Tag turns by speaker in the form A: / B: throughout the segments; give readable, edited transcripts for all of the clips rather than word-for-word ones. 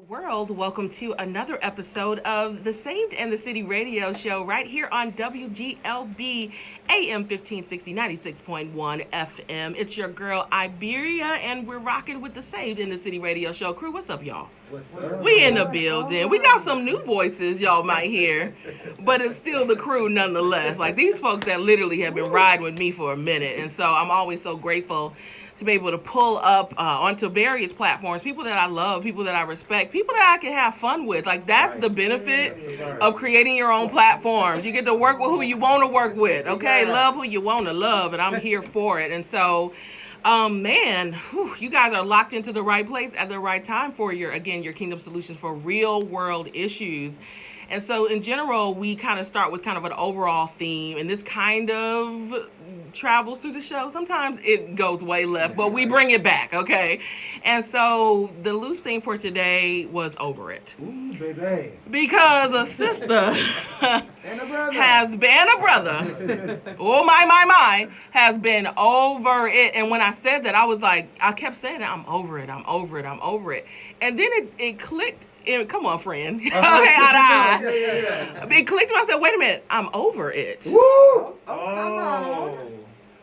A: World, welcome to another episode of the Saved and the City radio show right here on WGLB AM 1560 96.1 FM. It's your girl Iberia, and we're rocking with the Saved and the City radio show crew. What's up, y'all? We in the building. We got some new voices y'all might hear, but it's still the crew nonetheless. Like these folks that literally have been riding with me for a minute, and so I'm always so grateful to be able to pull up onto various platforms, people that I love, people that I respect, people that I can have fun with. Like, that's the benefit of creating your own platforms. You get to work with who you want to work with, okay? Love who you want to love, and I'm here for it. And so, man, you guys are locked into the right place at the right time for your Kingdom Solutions for real world issues. And so in general, we kind of start with kind of an overall theme, and this kind of travels through the show. Sometimes it goes way left, but we bring it back, okay? And so the loose theme for today was over it.
B: Ooh, baby.
A: Because a sister
B: And a brother.
A: has been a brother. Oh, my, has been over it. And when I said that, I was like, I kept saying that, I'm over it. And then it clicked. Come on, friend. Okay, eye to eye.
B: Yeah.
A: It clicked and I said, wait a minute, I'm over it.
B: Woo!
C: Oh, come on.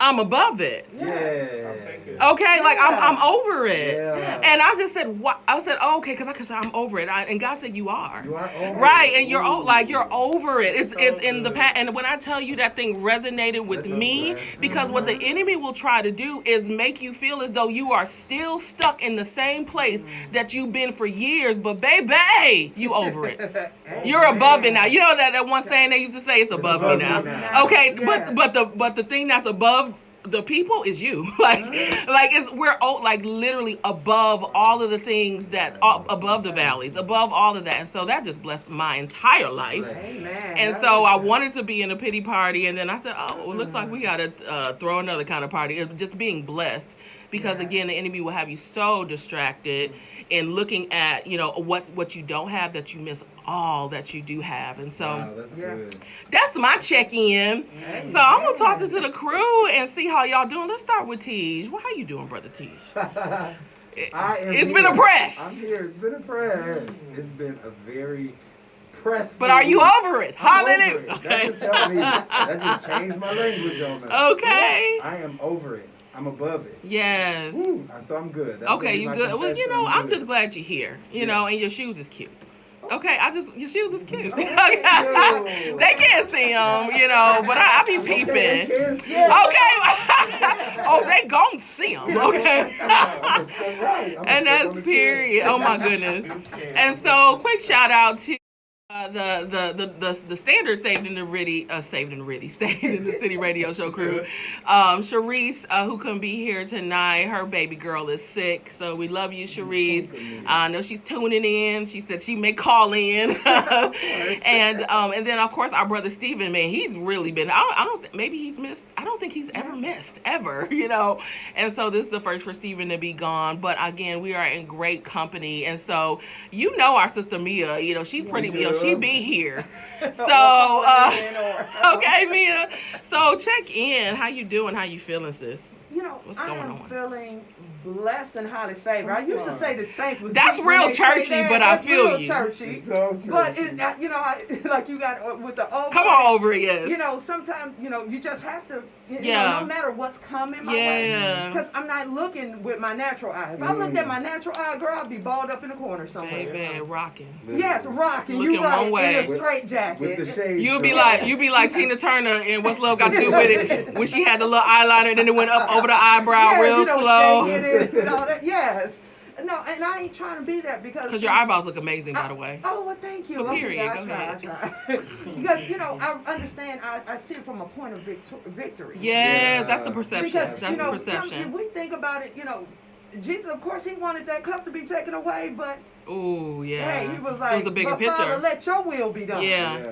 A: I'm above it.
B: Yeah.
A: Okay, like I'm over it.
B: Yeah.
A: And I just said, what? I said, oh, okay, because I could say I'm over it. And God said, you are.
B: You are over
A: Right,
B: it.
A: and you're you're over it. It's in the past. And when I tell you that thing resonated with me, because what the enemy will try to do is make you feel as though you are still stuck in the same place that you've been for years. But baby, you over it. You're above it now. You know that one saying they used to say, it's above me now. Okay,
C: Yeah.
A: but the thing that's above the people is you. We're literally above all of the things that above the valleys, above all of that. And so that just blessed my entire life.
C: Amen.
A: And so I wanted to be in a pity party, and then I said, oh, it looks like we got to throw another kind of party. It, just being blessed, because again, the enemy will have you so distracted in looking at, what you don't have, that you miss all that you do have. And so
B: Wow, that's good.
A: that's my check-in. So I'm going to talk to the crew and see how y'all doing. Let's start with Tej. Well, how you doing, Brother Tej? It's been a press.
B: I'm here. It's been a press. It's been a very press.
A: But are you over it?
B: I'm over
A: Hallelujah.
B: it.
A: Okay.
B: That just helped me. That just changed my language on that.
A: Okay.
B: I am over it. I'm above it.
A: Yes.
B: Woo. So I'm good. That's
A: Okay,
B: gonna be
A: you
B: my
A: good. Well,
B: confession.
A: I'm
B: good.
A: just glad you're here. You
B: Yeah.
A: know, and your shoes is cute. Okay, your shoes is cute.
B: Thank you.
A: They can't see them, but I be
B: Okay,
A: peeping.
B: kids.
A: Okay. Oh, they gon' see them. Okay.
B: Right.
A: And that's period. Oh my goodness. And so, quick shout out to the standard Saved in the City radio show crew. Sharice, who couldn't be here tonight, her baby girl is sick, so we love you, Sharice. I know she's tuning in. She said she may call in. And then of course our brother Stephen, man, he's really been. I don't maybe he's missed. I don't think he's ever missed ever. And so this is the first for Stephen to be gone. But again, we are in great company, and so our sister Mia. She pretty. She be here. So, okay, Mia. So check in. How you doing? How you feeling, sis? What's
C: I
A: going
C: am
A: on?
C: feeling blessed and highly favored. I used to say the saints was
A: That's
C: deep when
A: real
C: they say
A: churchy,
C: that.
A: but I
C: That's
A: feel
C: real
A: you.
C: churchy.
B: So true.
C: But like you got with the over.
A: Come on over it, yes.
C: Sometimes you just have to.
A: Yeah.
C: No matter what's coming my
A: Yeah.
C: way, because I'm not looking with my natural eye. If I looked at my natural eye, girl, I'd be balled up in a corner somewhere.
A: Baby, rocking.
C: Yes, rocking.
A: Looking
C: You right
A: one way.
C: in a straight jacket.
B: With the shades.
A: You be like Tina Turner in What's Love Got to Do with It, when she had the little eyeliner and then it went up over the eyebrow real slow.
C: shaking it and all that. Yes. No, and I ain't trying to be that because
A: Your eyebrows look amazing, by the way.
C: Oh, well, thank you.
A: Well, period.
C: I
A: Go
C: try.
A: ahead.
C: Because, I understand, I see it from a point of victory.
A: Yes, that's the perception.
C: Because,
A: That's the perception.
C: if we think about it, Jesus, of course, he wanted that cup to be taken away, but
A: Ooh, yeah.
C: hey, he was like,
A: it was a bigger
C: but
A: picture.
C: Father, let your will be done.
A: Yeah.
C: And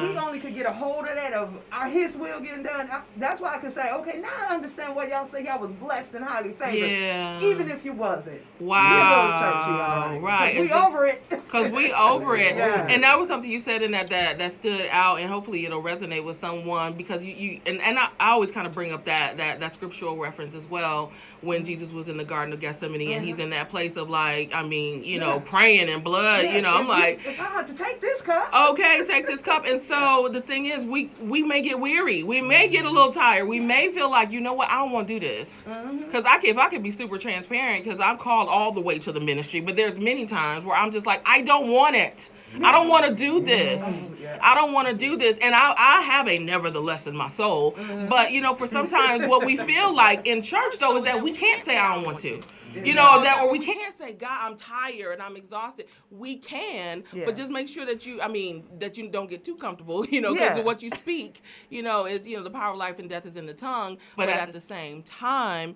C: if we only could get a hold of that, of his will getting done, that's why I can say, okay, now I understand why y'all say y'all was blessed and highly favored.
A: Yeah.
C: Even if you wasn't.
A: Wow.
C: We a little churchy, y'all.
A: Right.
C: We over it.
A: Because we over it.
C: Yeah.
A: And that was something you said in that stood out, and hopefully it'll resonate with someone, because I always kind of bring up that scriptural reference as well, when Jesus was in the Garden of Gethsemane and he's in that place of praying in blood.
C: Yeah,
A: I'm like,
C: if I have to take this cup.
A: okay, take this cup. And so the thing is, we may get weary. We may get a little tired. We may feel like, you know what, I don't want to do this. Because if I could be super transparent, because I'm called all the way to the ministry, but there's many times where I'm just like, I don't want it. I don't want to do this. I don't want to do this. And I have a nevertheless in my soul. But, for sometimes what we feel like in church, though, is that we can't say I don't want to. Or we can't say, God, I'm tired and I'm exhausted. We can, but just make sure that that you don't get too comfortable, because of what you speak, is, the power of life and death is in the tongue. But at the same time,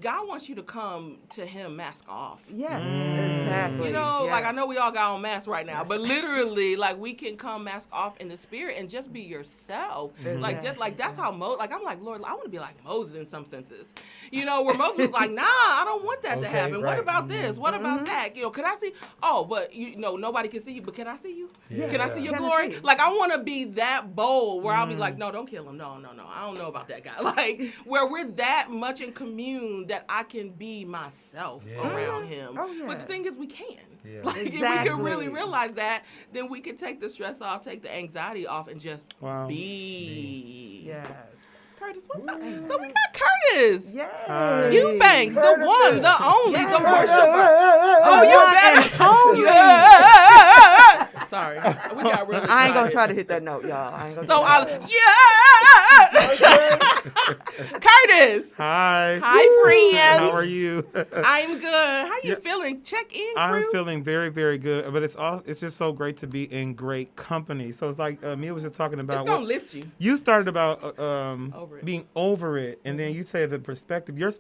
A: God wants you to come to him mask off.
C: Yeah, exactly.
A: Like I know we all got on masks right now, but literally, like we can come mask off in the spirit and just be yourself. Like, just like that's how I'm like, Lord, I want to be like Moses in some senses. Where Moses was like, nah, I don't want that to happen. Right. What about this? What about that? Can I see? Oh, but nobody can see you, but can I see you? Yeah. Can I see your glory? Like, I want to be that bold where I'll be like, no, don't kill him. No. I don't know about that guy. Like, where we're that much in commune that I can be myself around him. Oh, yeah. But the thing is, we can. Yeah. Like, if we can really realize that, then we can take the stress off, take the anxiety off, and just be.
C: Yes.
A: Curtis, what's up? So we got Curtis.
C: Yes.
A: Eubanks, the one, the only, the worshiper. Oh, you better. Yeah. Sorry. We got really
C: I ain't going to try to hit that note, y'all. I ain't gonna
A: Curtis.
D: Hi.
A: Hi, friends.
D: How are you?
A: I'm good. How you feeling? Check in, crew.
D: I'm feeling very, very good. But it's just so great to be in great company. So it's like Mia was just talking about.
A: It's going to lift you.
D: You started about being over it, and then you say the perspective. Your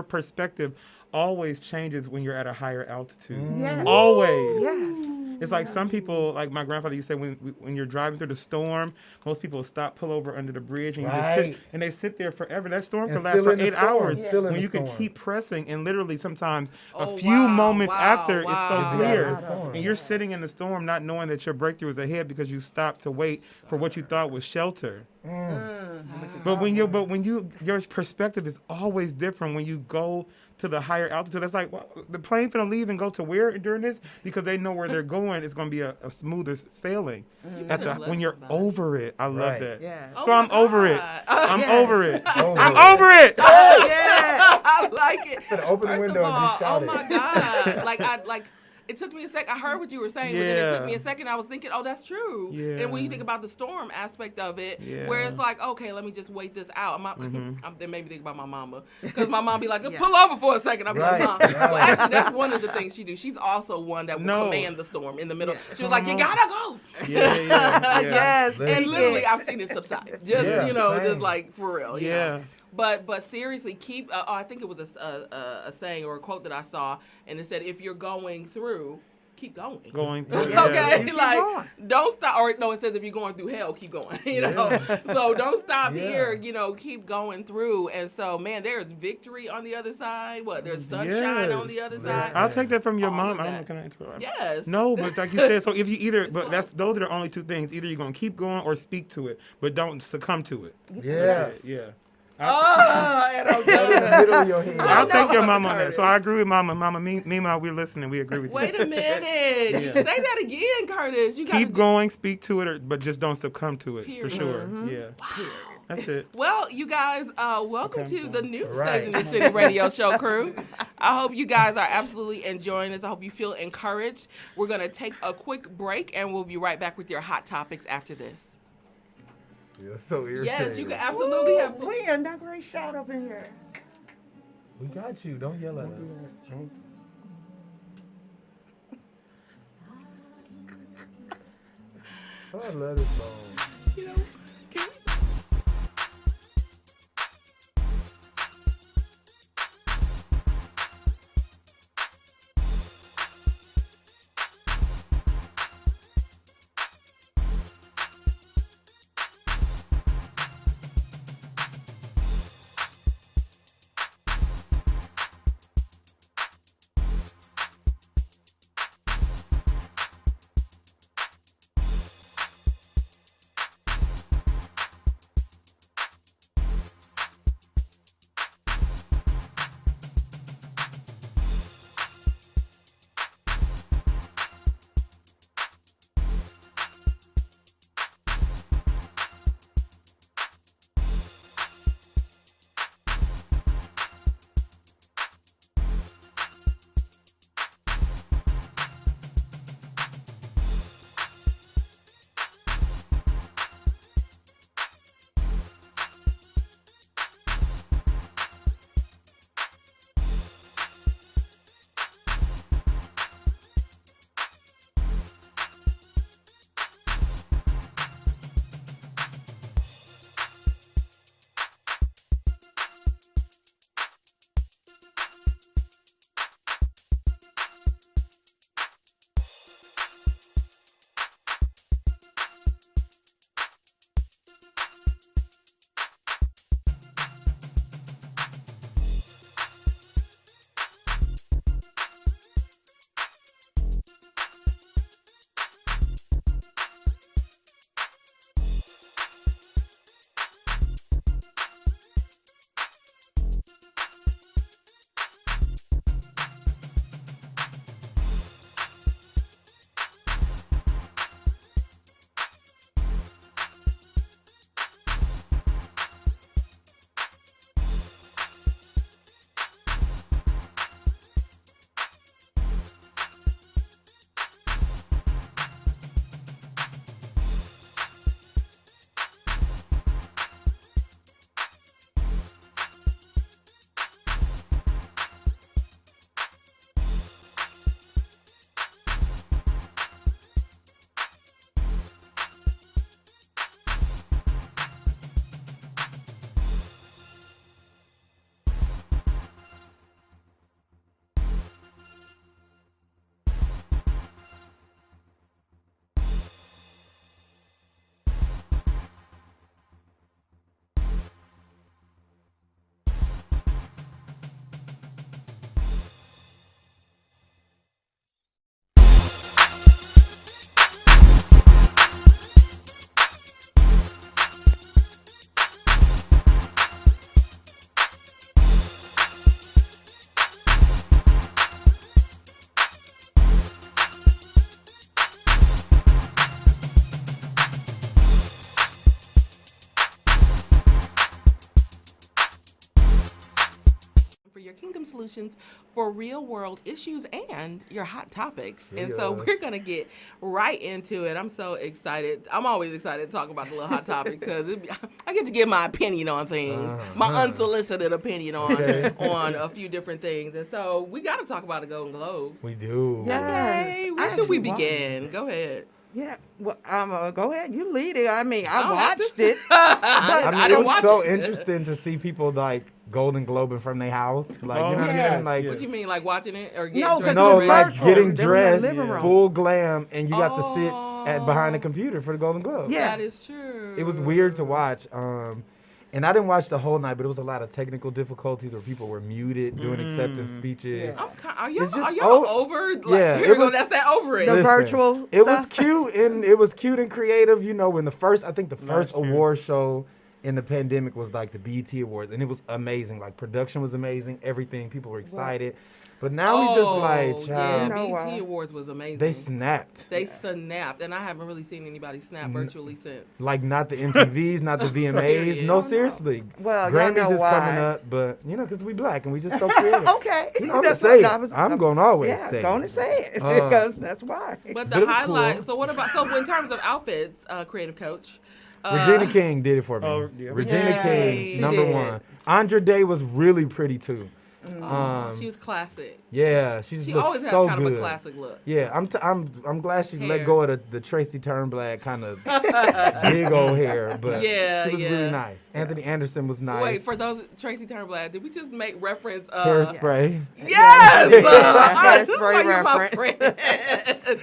D: perspective always changes when you're at a higher altitude.
C: Yes.
D: Always.
C: Yes.
D: It's like some people, like my grandfather used to say, when you're driving through the storm, most people stop, pull over under the bridge, and you just sit, and they sit there forever. That storm can last for 8 hours. When you can keep pressing, and literally sometimes a few moments after, it's so clear, and you're sitting in the storm, not knowing that your breakthrough is ahead because you stopped to wait for what you thought was shelter. But when your perspective is always different when you go to the higher altitude. That's like, well, the plane finna leave and go to where during this? Because they know where they're going. It's gonna be a smoother sailing. When you're over it. I love that. Yeah. So I'm over it. I'm over it. I'm over it.
A: Oh, yes. I like it.
B: Open the window and just shout
A: it. Oh my God. It took me a sec. I heard what you were saying, but then it took me a second. I was thinking, oh, that's true. Yeah. And when you think about the storm aspect of it, where it's like, okay, let me just wait this out. They made me think about my mama. Because my mom be like, just pull over for a second. I'm like, Mom. Well, actually, that's one of the things she do. She's also one that will command the storm in the middle. Yeah. She was like, you gotta go.
C: Yes.
A: And literally, I've seen it subside. Just, just like for real. Yeah. But seriously, keep. I think it was a saying or a quote that I saw, and it said, "If you're going through, keep going."
D: Going through.
A: Okay, like don't stop. Or no, it says if you're going through hell, keep going. So don't stop here. Keep going through. And so, man, there's victory on the other side. There's sunshine on the other side.
D: I'll take that from your mom. I don't know, can I interrupt?
A: Yes.
D: No, but like you said, so if you those are the only two things. Either you're gonna keep going or speak to it, but don't succumb to it.
B: Yeah.
A: And I'm done.
D: I'll take your mom on that. So I agree with Mama. Mama, meanwhile, we're listening. We agree with you.
A: Wait a minute. Say that again, Curtis. You
D: keep going, speak to it, but just don't succumb to it. Period. For sure. Yeah.
A: Wow.
D: That's it.
A: Well, you guys, welcome to the new Saved in the City radio show crew. I hope you guys are absolutely enjoying this. I hope you feel encouraged. We're going to take a quick break, and we'll be right back with your hot topics after this.
B: You're so irritating.
A: Yes, you can absolutely have.
C: We are not great shout up in here.
B: We got you. Don't yell at us. I love this song.
A: your kingdom solutions for real world issues and your hot topics. And so we're going to get right into it. I'm so excited. I'm always excited to talk about the little hot topics because I get to give my opinion on things, my unsolicited opinion on a few different things. And so we got to talk about the Golden Globes.
B: We do.
A: Yay. Where should we begin? Go ahead.
C: Yeah, well, go ahead. You lead it. I mean, I watched it. But
B: I mean, it was so interesting to see people like Golden Globing from their house. Like, you know what I mean? Like,
A: what you mean, like watching it or
C: getting
A: dressed?
B: No, like getting
C: They
B: dressed,
C: room.
B: full glam, and you got to sit behind the computer for the Golden Globes.
C: Yeah,
A: that is true.
B: It was weird to watch. And I didn't watch the whole night, but it was a lot of technical difficulties where people were muted doing acceptance speeches.
C: Yeah.
A: Are y'all over? Like,
B: yeah,
A: here we go. That's that over it.
C: The virtual
B: It
C: stuff.
B: was cute and creative. You know, when the first award show in the pandemic was like the BET Awards, and it was amazing. Like production was amazing, everything. People were excited. But now we just like, child.
A: BET Awards was amazing.
B: They snapped.
A: And I haven't really seen anybody snap virtually since.
B: Like not the MTVs, not the VMAs. No, seriously.
C: Well,
B: Grammys is
C: why.
B: coming up, but because we black and we just so creative.
C: Okay,
B: I'm gonna say it. I'm gonna always say it.
C: Going to say it because that's why.
A: But the highlight. Cool. So what about? So in terms of outfits, creative coach.
B: Regina King did it for me.
D: Oh, yeah.
B: Regina King, number one. Andra Day was really pretty too.
A: She was classic.
B: Yeah, she
A: always has
B: so
A: kind
B: good.
A: of a classic look.
B: Yeah, I'm glad she let go of the Tracy Turnblad kind of big old hair, but she was really nice. Anthony Anderson was nice.
A: Wait, for those Tracy Turnblad, did we just make reference of
B: Hairspray?
A: Yes, Hairspray
C: reference.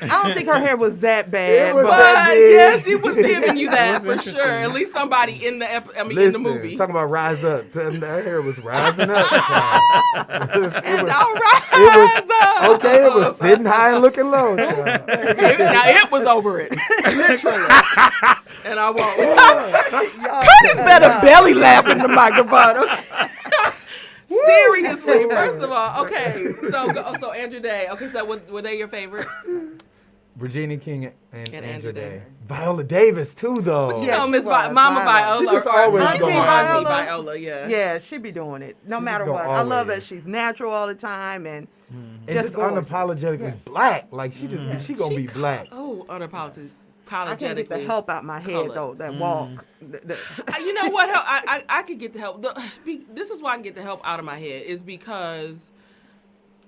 C: I don't think her hair was that bad,
A: but she was giving you that for sure. At least somebody in the in the movie
B: talking about rise up. Her hair was rising up.
A: And all right.
B: It was sitting high and looking low.
A: Now it was over it, literally. And I won't. Curtis better belly laugh in the microphone. Okay? Seriously, first of all, okay. So Andrew Day. Okay, so were they your favorites?
B: Regina King and Andra Day. Viola Davis too, though.
A: But you know, Miss Mama Viola.
B: She just always
A: Auntie Viola,
C: yeah, she be doing it no matter what. I love that she's natural all the time and
B: just unapologetically black. Like she gonna be black.
A: Oh, unapologetically.
C: I can't get the help out my head though. That walk.
A: You know what? I could get the help. This is why I can get the help out of my head is because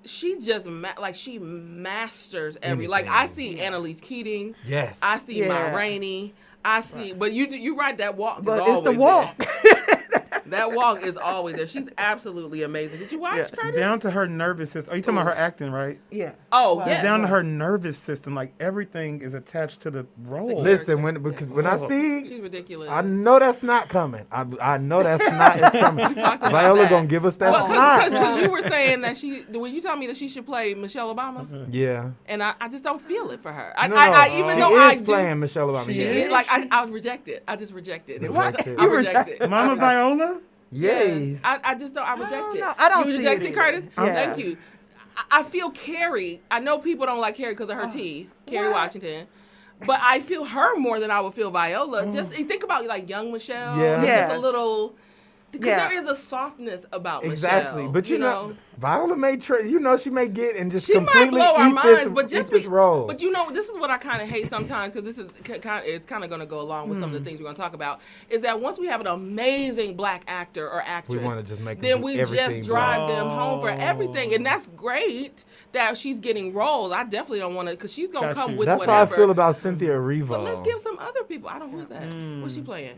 A: she just she masters every. Like I see Annalise Keating.
B: Yes.
A: I see Ma Rainey. I see, but you right. That walk.
C: But
A: is
C: it's the walk.
A: That walk is always there. She's absolutely amazing. Did you watch Curtis?
D: Down to her nervous system. Are you talking about her acting, right?
C: Yeah.
A: Oh, yeah.
D: Down to her nervous system. Like everything is attached to the role.
B: Listen, when I see,
A: she's ridiculous.
B: I know that's not coming. I know that's not coming.
A: We talked about
B: Viola
A: that.
B: gonna give us that snot.
A: Because you were saying that when you told me that she should play Michelle Obama.
B: Yeah.
A: And I just don't feel it for her.
B: Even though I is playing Michelle Obama.
A: She is. Like I reject it. I just reject it.
B: I
A: reject it.
D: Mama Viola?
B: Yes.
A: I just don't. I reject it.
C: I don't
A: You
C: see
A: reject
C: it
A: it, Curtis?
C: Yeah.
A: Thank you. I feel Carrie. I know people don't like Carrie because of her teeth. Carrie Washington. But I feel her more than I would feel Viola. Just think about like young Michelle.
B: Yeah.
A: Just a little. Because there is a softness about
B: exactly.
A: Michelle.
B: But you know, Viola may she may get and just
A: she
B: completely
A: might blow our
B: eat
A: minds, but just
B: this role.
A: But you know, this is what I kind of hate sometimes because this is it's kind of going to go along with some of the things we're going to talk about. Is that once we have an amazing black actor or actress,
B: we want to just make
A: then we just drive them
B: black.
A: home for everything, and that's great that she's getting roles. I definitely don't want to because she's going to come with
B: that's
A: whatever.
B: That's how I feel about Cynthia Erivo.
A: But let's give some other people. I don't know who's that. What's she playing?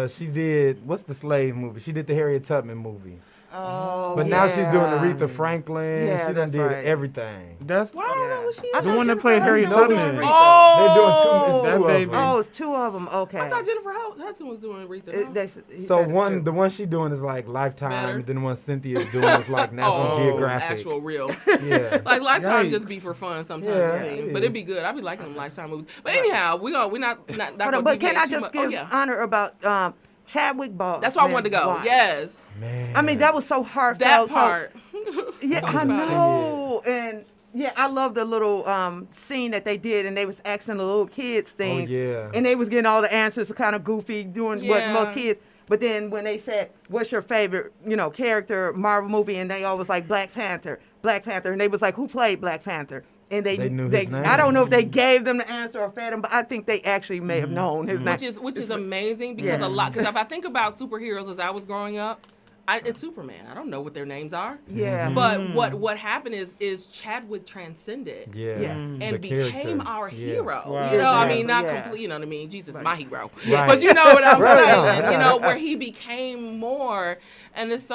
B: She did what's the Slave movie? She did the Harriet Tubman movie.
C: Oh,
B: but now she's doing Aretha Franklin.
C: Yeah,
B: she done did everything.
D: That's
A: I don't know what she is.
D: the one that played Harriet Tubman.
A: Oh,
B: they're doing two.
C: Oh, it's two of them. Okay.
A: I thought Jennifer Hudson was doing Aretha.
B: So the one she's doing is like Lifetime, and then the one Cynthia's doing is like National Geographic.
A: Actual real.
B: Yeah.
A: Like Lifetime just be for fun sometimes. Yeah, but it'd be good. I'd be liking them Lifetime movies. But anyhow, we're not gonna.
C: But can I just give honor about Chadwick Boseman?
A: That's why I wanted to go. Yes.
B: Man.
C: I mean, that was so heartfelt.
A: That part.
C: Yeah, I know. And yeah, I love the little scene that they did, and they was asking the little kids things.
B: Oh, yeah.
C: And they was getting all the answers kind of goofy, doing what most kids. But then when they said, what's your favorite, character, Marvel movie, and they always like Black Panther, and they was like, who played Black Panther? And they
B: knew his name.
C: I don't know if they gave them the answer or fed them, but I think they actually may have known his name.
A: Which is amazing because because if I think about superheroes as I was growing up, it's Superman. I don't know what their names are.
C: Yeah.
A: But what happened is Chadwick transcended.
B: Yeah.
C: Yes.
A: And became our hero.
D: Wow.
A: I mean, not complete, you know what I mean? Jesus is my hero.
B: Right.
A: But you know what I'm saying? Where he became more. And it's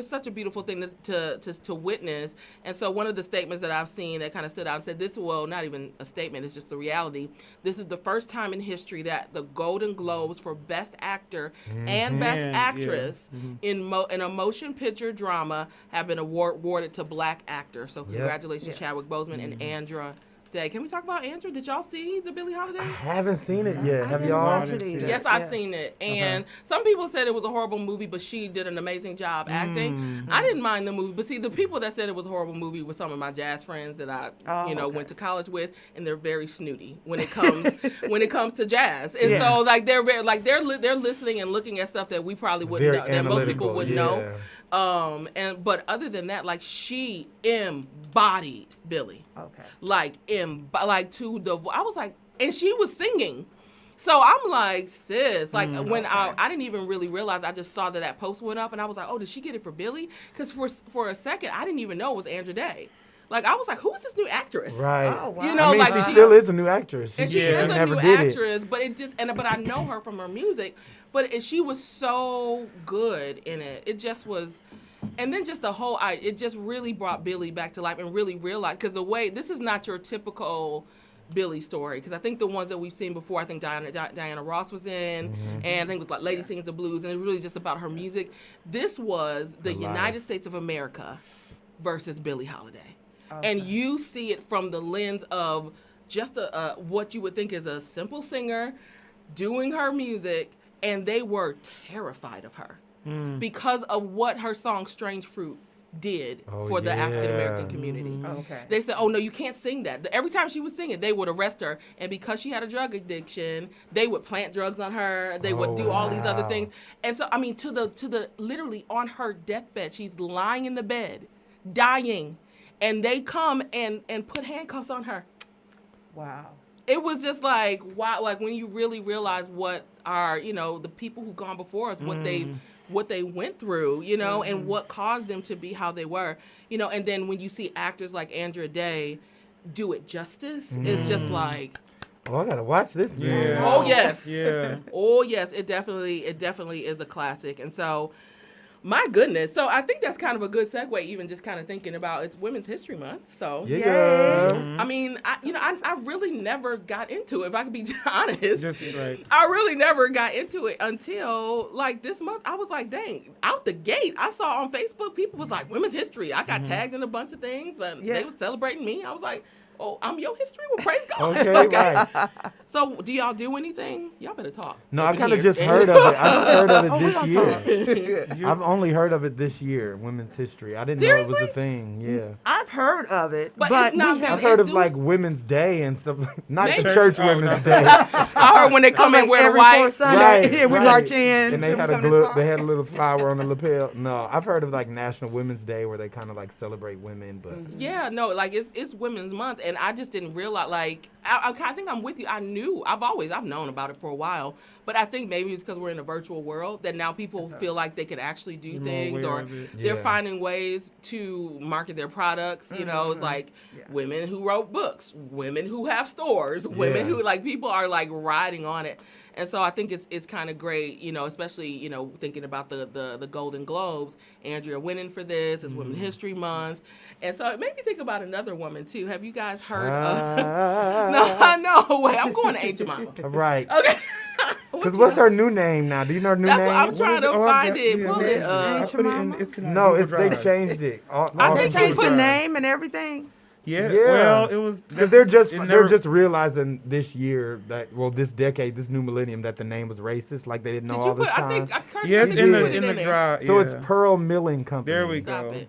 A: such a beautiful thing to witness. And so one of the statements that I've seen that kind of stood out and said not even a statement, it's just the reality. This is the first time in history that the Golden Globes for Best Actor and Best Actress in a motion picture drama have been awarded to Black actors. So congratulations, Chadwick Boseman and Andra Day. Can we talk about Andra? Did y'all see the Billie Holiday?
B: I haven't seen it yet. Have y'all?
C: Watch it either.
A: Yes, I've seen it. And some people said it was a horrible movie, but she did an amazing job acting. I didn't mind the movie. But see, the people that said it was a horrible movie were some of my jazz friends that I went to college with, and they're very snooty when it comes to jazz. And so they're very they're listening and looking at stuff that we probably wouldn't know, that most people wouldn't know. But other than that, she embodied Billie.
C: Okay.
A: I was like, and she was singing. So I'm like, sis, when I didn't even really realize, I just saw that post went up and I was like, oh, did she get it for Billie? Because for a second, I didn't even know it was Andra Day. I was like, who is this new actress?
B: Right.
C: Oh, wow.
B: She still is a new actress.
A: And she is a new actress, but but I know her from her music. But she was so good in it. It just was, and then just it just really brought Billie back to life and really realized, because this is not your typical Billie story, because I think the ones that we've seen before, I think Diana Ross was in, and I think it was like Lady Sings the Blues, and it was really just about her music. This was the United States of America versus Billie Holiday. Okay. And you see it from the lens of just what you would think is a simple singer doing her music, and they were terrified of her because of what her song Strange Fruit did for the African American community.
C: Okay.
A: They said, oh no, you can't sing that. Every time she would sing it, they would arrest her, and because she had a drug addiction, they would plant drugs on her. They would do all these other things. And so, I mean, to the literally on her deathbed, she's lying in the bed, dying, and they come and put handcuffs on her.
C: Wow.
A: It was just like, wow, when you really realize what are, the people who've gone before us, what they went through, and what caused them to be how they were, and then when you see actors like Andra Day do it justice, it's just like,
B: oh, I gotta watch this.
D: Yeah.
A: Oh yes.
D: Yeah.
A: Oh yes. It definitely is a classic, and so. My goodness. So I think that's kind of a good segue, even just kind of thinking about it's Women's History Month. So I mean, I really never got into it, if I could be honest.
D: Just right.
A: I really never got into it until this month. I was like, dang, out the gate. I saw on Facebook people was like, Women's History. I got tagged in a bunch of things and they were celebrating me. I was like, oh, I'm your history? Well, praise God.
B: Okay. Right.
A: So, do y'all do anything? Y'all better talk.
B: No, I kind of just heard of it. I've heard of it this year. I've only heard of it this year, Women's History. I didn't know it was a thing. Yeah.
C: I've heard of it, but
A: it's not
B: I've heard of Women's Day and stuff. Not the church Women's Day.
A: I heard when they come in wear the white.
C: Right, we march in.
B: And they had a little flower on the lapel. No, I've heard of National Women's Day where they kind of celebrate women, but
A: yeah, no, it's Women's Month, and I just didn't realize. I think I'm with you. I've known about it for a while, but I think maybe it's because we're in a virtual world that now people feel like they can actually do things, or they're finding ways to market their products. It's like women who wrote books, women who have stores, women who people are riding on it. And so I think it's kind of great, especially, thinking about the Golden Globes, Andrea winning for this, it's Women's History Month. And so it made me think about another woman, too. Have you guys heard of... No, wait, I'm going to Aunt Jemima.
B: Right.
A: Okay.
B: Because what's her new name now? Do you know her new name?
A: That's what I'm trying to find it. Pull it up.
B: No, they changed it.
C: I think they put name and everything.
D: Yeah. Well, it was
B: because they're just realizing this year that this decade, this new millennium, that the name was racist. They didn't know all this time.
D: Yes, in the drive.
B: So it's Pearl Milling Company.
D: There we go.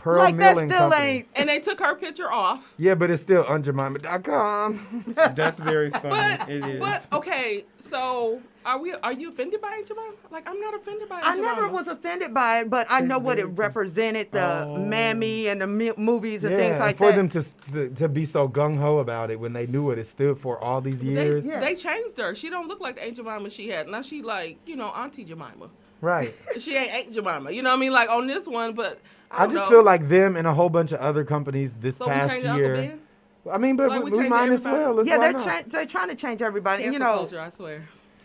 B: Pearl
C: Like that
B: Milling
C: still
B: Company.
C: ain't.
A: And they took her picture off.
B: Yeah, but it's still unjemima.com.
D: That's very funny. It is.
A: But okay, so are you offended by Aunt Jemima? Like, I'm not offended by Aunt
C: I
A: Jemima.
C: never was offended by it, but I know what it represented, the mammy and the movies and things like
B: for
C: that.
B: them to be so gung-ho about it when they knew what it stood for all these years.
A: They changed her. She don't look like the Aunt Jemima she had. Now she like, Auntie Jemima.
B: Right.
A: She ain't Aunt Jemima. You know what I mean? Like on this one, but
B: I just feel like them and a whole bunch of other companies this
A: so
B: past
A: we changed
B: year.
A: Uncle Ben?
B: I mean, but
A: Like
B: we might as well.
C: Yeah,
B: why
C: they're trying to change everybody.
A: Cancel culture, I swear.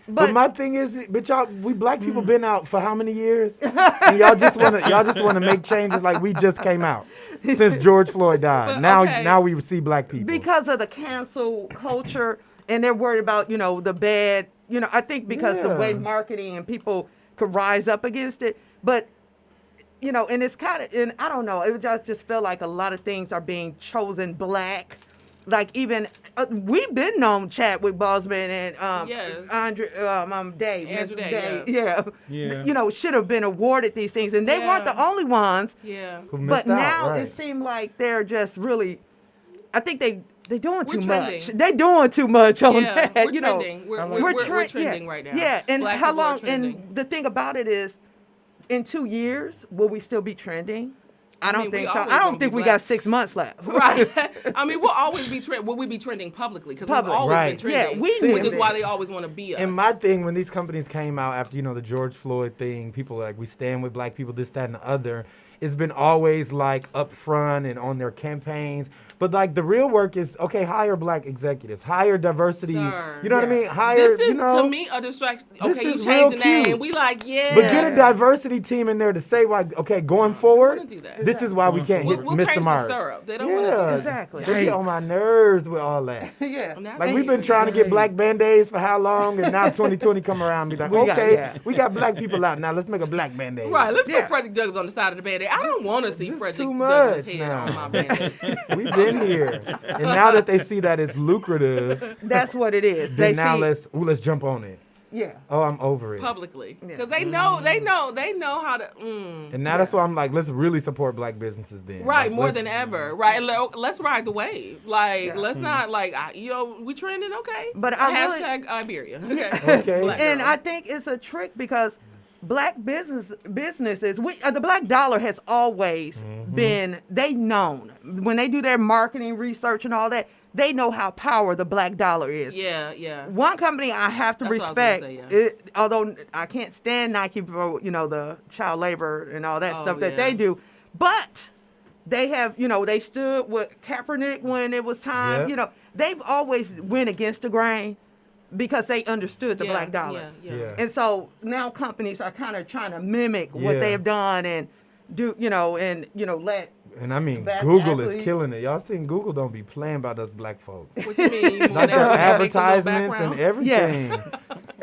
B: But my thing is, we black people been out for how many years? And y'all just wanna make changes like we just came out since George Floyd died.
A: But,
B: now we see black people
C: because of the cancel culture, and they're worried about the bad. I think because the way marketing and people could rise up against it, but. And it's kind of, and I don't know, it just felt like a lot of things are being chosen black. Like even, we've been known Chadwick Boseman and Andrew Day. Yeah. Should have been awarded these things. And they weren't the only ones.
A: Yeah.
C: But now it seemed like they're just really, I think they're doing too much. They're doing too much on that.
A: We're trending. We're trending right now.
C: Yeah, and
A: Black
C: how
A: people are
C: long, and the thing about it is, in 2 years, will we still be trending? I don't think so. I don't think we got 6 months left.
A: Right. I mean, we'll always be trending. Will we be trending publicly? Because we've always been trending.
C: Yeah,
A: which is why they always want to be us.
B: And my thing, when these companies came out after, the George Floyd thing, people were like, we stand with black people, this, that, and the other. It's been always like up front and on their campaigns. But like the real work is, okay, hire black executives, hire diversity.
A: Sir.
B: You know what I mean? Hire,
A: this is to me a distraction. Okay, you change the name. We like, yeah.
B: But get a diversity team in there to say why. Okay, going forward,
A: do that.
B: this is why we can't hit
A: we'll
B: Mr.
A: change
B: Mark.
A: the syrup. They don't want to do that.
C: Exactly.
B: They get on my nerves with all that.
C: Yeah.
B: Like we've been trying to get black Band-Aids for how long, and now 2020 come around and be like, we got black people out now. Let's make a black Band-Aid.
A: Right. Let's put Frederick Douglass on the side of the Band-Aid. I don't want to see Frederick Douglass' head on my Band-Aid.
B: We've been here. And now that they see that it's lucrative,
C: that's what it is.
B: Then now let's jump on it.
C: Yeah.
B: Oh, I'm over it.
A: Publicly, because they know how to.
B: And now that's why I'm like, let's really support black businesses then.
A: Right, like, more than ever. Right, let's ride the wave. Like, let's not we trending, okay.
C: But
A: hashtag Iberia. Okay.
C: And I think it's a trick because black businesses, the black dollar has always been, they known when they do their marketing research and all that, they know how powerful the black dollar is.
A: Yeah.
C: One company I have to respect, although I can't stand Nike for, the child labor and all that stuff that they do, but they have, they stood with Kaepernick when it was time, they've always went against the grain. Because they understood the black dollar.
B: Yeah.
C: And so now companies are kind of trying to mimic what they've done and do, let.
B: And I mean, Google is killing it. Y'all seen Google don't be playing about us black folks.
A: What you mean?
B: Like their advertisements and everything. Yeah.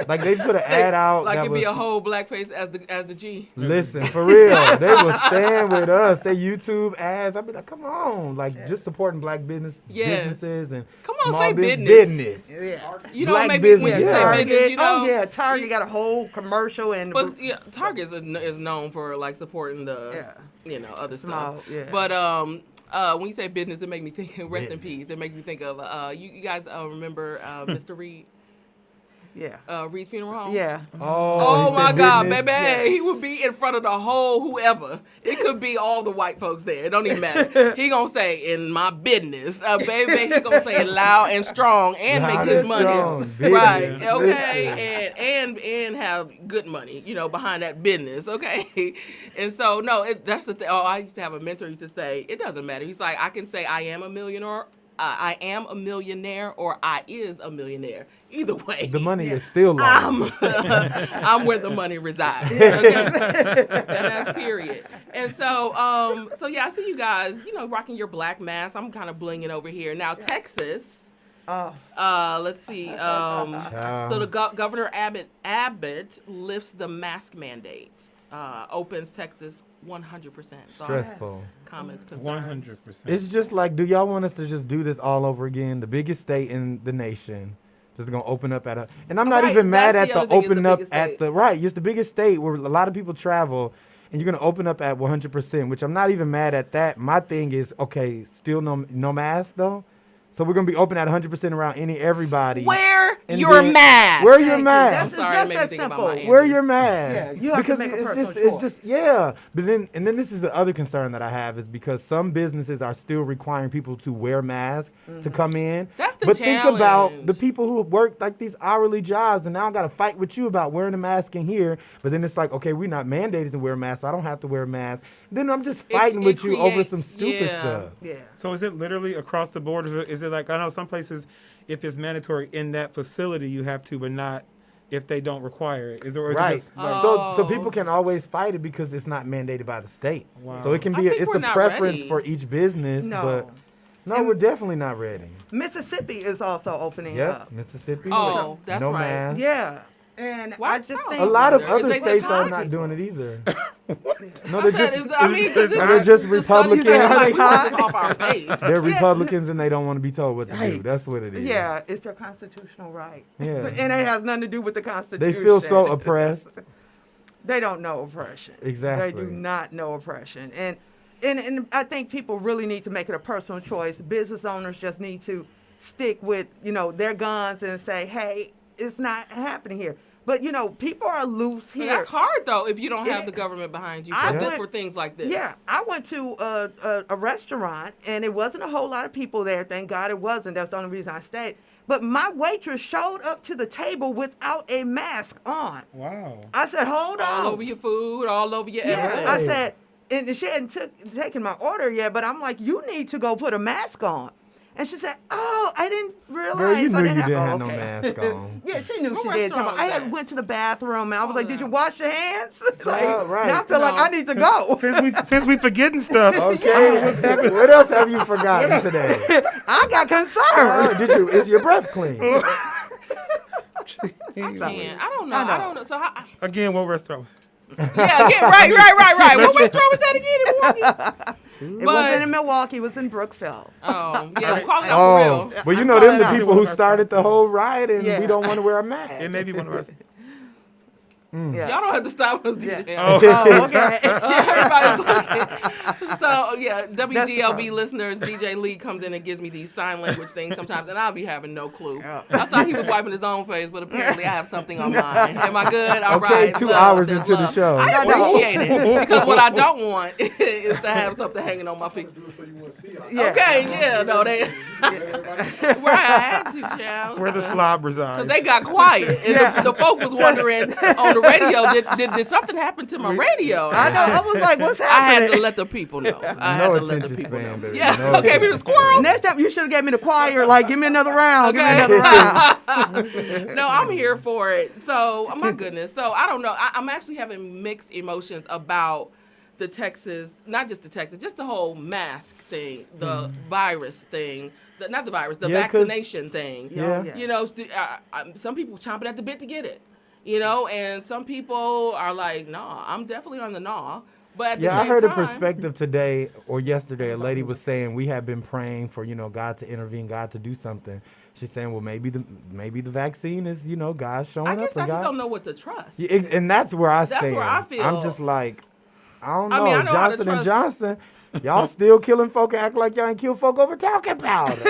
B: Like they put an ad out.
A: Like it'd be a whole blackface as the G.
B: Listen, for real. They will stand with us. They YouTube ads. I'd be like, come on. Like just supporting black businesses and
A: say
B: business.
C: Yeah.
A: Black
B: make
A: business.
B: Me when you
A: say
C: business, Target got a whole commercial and.
A: But Target is known for like supporting the other
C: small,
A: stuff. Yeah. But when you say business, it makes me think. Rest in peace. It makes me think of you guys remember Mr. Reed.
C: Yeah.
A: Reed Funeral Home.
C: Yeah.
A: Oh my God, baby. Yes. He would be in front of the whole whoever. It could be all the white folks there. It don't even matter. He gonna say, in my business, baby. He gonna say it loud and strong and make his money. Right. Okay. And have good money, behind that business. Okay. And so that's the thing. Oh, I used to have a mentor who used to say, it doesn't matter. He's like, I can say I am a millionaire. I am a millionaire, or I is a millionaire. Either way,
B: the money is still long.
A: I'm where the money resides. Okay? And that's period. And so I see you guys, rocking your black mask. I'm kind of blinging over here now. Texas. Let's see. So the Governor Abbott lifts the mask mandate. Opens Texas 100%.
B: Stressful.
A: Comments, concerns.
D: 100%.
B: It's just like, do y'all want us to just do this all over again? The biggest state in the nation, just gonna open up and I'm not even mad at the opening up at the, right, it's the biggest state where a lot of people travel. and you're going to open up at 100%, which I'm not even mad at that. My thing is, okay, still no mask, though. So we're going to be open at 100% around everybody.
A: Wear your mask.
B: Wear your mask.
C: That's just that simple.
B: Wear your mask.
C: Yeah, you have to make a personal choice.
B: It's just, yeah. But then this is the other concern that I have is because some businesses are still requiring people to wear masks to come in.
A: That's the
B: But
A: challenge.
B: think about the people who work like these hourly jobs and now got to fight with you about wearing a mask in here. But then it's like, okay, we're not mandated to wear a mask, so I don't have to wear a mask. Then I'm just fighting with you over some stupid stuff.
C: Yeah.
D: So is it literally across the board? Is it like, I know some places, if it's mandatory in that facility, you have to, but not if they don't require it? Is it just like,
B: so people can always fight it because it's not mandated by the state.
D: Wow.
B: So it can be it's a preference for each business, but we're definitely not ready.
C: Mississippi is also opening
B: Yep,
C: up.
B: Mississippi.
A: Oh, that's
B: no
A: right.
B: mask.
C: Yeah. And I just think
B: A lot of
A: Is
B: other
A: they
B: states
A: just
B: are
A: hide
B: not
A: people?
B: doing it either. No,
A: I
B: they're
A: said,
B: just
A: they're
B: just
A: the
B: Republicans.
A: sun is like, we want this off our face.
B: They're Republicans and they don't want to be told what to do. That's what it is.
C: yeah, it's their constitutional right.
B: Yeah.
C: And it has nothing to do with the Constitution.
B: They feel so oppressed.
C: They don't know oppression.
B: Exactly.
C: They do not know oppression. And I think people really need to make it a personal choice. Business owners just need to stick with, their guns and say, hey, it's not happening here. But, people are loose here.
A: That's hard, though, if you don't have the government behind you for things like this.
C: Yeah. I went to a restaurant, and it wasn't a whole lot of people there. Thank God it wasn't. That's the only reason I stayed. But my waitress showed up to the table without a mask on.
D: wow.
C: I said, hold on.
A: All over your food, all over your everything.
C: I said, and she hadn't taken my order yet, but I'm like, you need to go put a mask on. And she said, oh, I didn't realize.
B: Girl, you knew
C: I
B: you
C: didn't
B: didn't
C: have
B: have no mask on.
C: Yeah, she knew
A: What
C: she did.
A: restaurant was
C: I
A: that?
C: went to the bathroom, and I was like, did you wash your hands? Like,
B: right.
C: now I feel like I need to go.
D: Since we forgetting stuff.
B: Okay. What else have you forgotten today?
C: I got concerned.
B: Oh, is your breath clean?
A: Man, I don't know. So how,
D: Again, what restaurant?
A: right. What restaurant was that again in Milwaukee?
C: It wasn't in Milwaukee. It was in Brookville.
A: Oh, yeah, I'm calling out for real.
B: Well, you know them the people who started the whole riot, and we don't want to wear a mask.
D: It may be one of us.
C: Yeah.
A: Y'all don't have to stop us.
C: Yeah.
A: Oh,
C: Okay.
A: everybody's looking. So, yeah, WGLB listeners, DJ Lee comes in and gives me these sign language things sometimes, and I'll be having no clue. I thought he was wiping his own face, but apparently I have something on mine. Am I good? All right.
B: 2 hours into the show.
A: I appreciate it, because what I don't want is to have something hanging on my feet.
C: Yeah.
A: Okay, yeah, no, they... Right, I had to, child.
D: Where the slob resides.
A: Because they got quiet, and the folk was wondering on the radio, did something happen to my radio?
C: I know. I was like, what's
A: I had
C: happening?
A: to let the people know. I had
B: No
A: to let the
B: attention
A: people
B: span,
A: know.
B: baby.
A: Yeah,
B: No
A: okay, me the squirrel.
C: Next time you should have gave me the choir. Like, give me another round. Give me
A: Okay.
C: another round.
A: No, I'm here for it. So, oh my goodness. So, I don't know. I'm actually having mixed emotions about the Texas, not just the Texas, just the whole mask thing, the virus thing. Not the virus, the vaccination thing.
B: Yeah.
A: You know, some people chomping at the bit to get it. You know, and some people are like, nah, I'm definitely on the nah. But at the same
B: I heard
A: time,
B: a perspective today or yesterday. A lady was saying we have been praying for God to intervene, God to do something. She's saying, well, maybe the vaccine is God showing up.
A: I guess I
B: God.
A: just don't know what to trust.
B: Yeah, and that's where I stand.
A: That's where I feel.
B: I'm just like, I don't know.
A: I mean, I know how to
B: Johnson and
A: trust-
B: Johnson, y'all still killing folk and act like y'all ain't kill folk over talcum powder.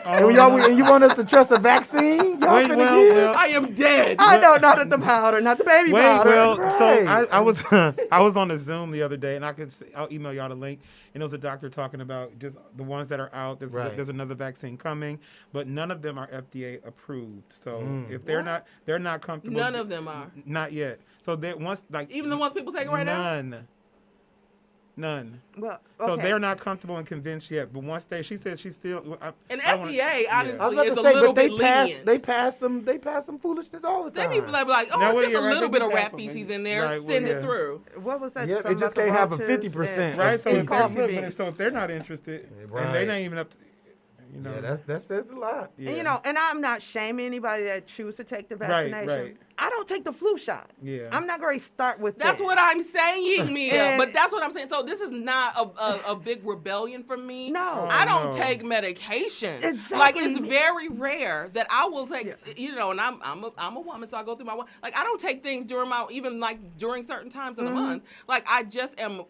B: And you want us to trust a vaccine? Y'all finna give?
A: I am dead.
C: I don't know that the powder, not the baby powder.
B: Right.
D: So I was on a Zoom the other day, and I'll email y'all the link. And there was a doctor talking about just the ones that are out. There's another vaccine coming, but none of them are FDA approved. So if they're not comfortable.
A: None of them are.
D: Not yet. So
A: Even the ones people taking right now.
D: None.
C: Well,
D: So
C: okay.
D: they're not comfortable and convinced yet. But once she said she's still.
A: And
D: I wanna-
A: FDA, honestly,
B: I was about
A: is
B: to
A: a
B: say,
A: little
B: but
A: bit lenient.
B: they pass some foolishness all the
A: They
B: time.
A: need to be like, oh,
D: Now,
A: it's
D: what
A: just
D: do
A: a
D: you
A: little
D: reckon?
A: bit of rat
D: Half
A: feces
D: it.
A: in there.
D: Right, well,
A: Send
D: yeah.
A: it through.
C: What was that?
B: Yep,
C: Something
B: it just
C: about
B: can't
C: the
B: have a
C: roaches
B: 50%.
C: and-
D: Right, so
C: and
D: if
C: coffee.
D: so if they're not interested,
B: Right.
D: and they're not even up to,
B: Yeah, that says a lot.
C: And, and I'm not shaming anybody that choose to take the vaccination.
D: right.
C: I don't take the flu shot.
D: Yeah.
C: I'm not going to start with
A: That's
C: that.
A: what I'm saying, Mia.
C: And-
A: But that's what I'm saying. So this is not a big rebellion from me.
C: No.
A: I don't
D: no.
A: take medication.
C: Exactly.
A: Like, it's very rare that I will take, and I'm a woman, so I go through like, I don't take things during during certain times of the month. Like, I just I'm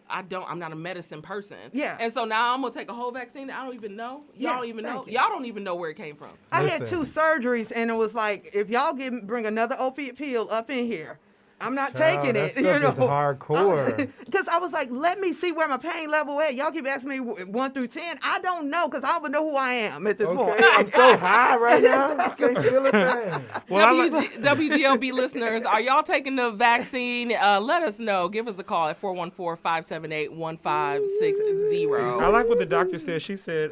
A: not a medicine person.
C: Yeah.
A: And so now I'm going to take a whole vaccine that I don't even know. Y'all don't even know.
C: thank you.
A: Y'all don't even know where it came from.
C: I had
B: Listen.
C: 2 surgeries, and it was like, if y'all bring another opiate pill up in here, I'm not taking
B: that
C: it.
B: stuff
C: You know,
B: is hardcore.
C: Because I was like, let me see where my pain level at. Y'all keep asking me 1 through 10. I don't know, because I don't even know who I am at this point.
B: Okay, I'm so high right now. I can't feel a thing.
A: WGLB listeners, are y'all taking the vaccine? Let us know. Give us a call at 414-578-1560.
D: I like what the doctor said. She said,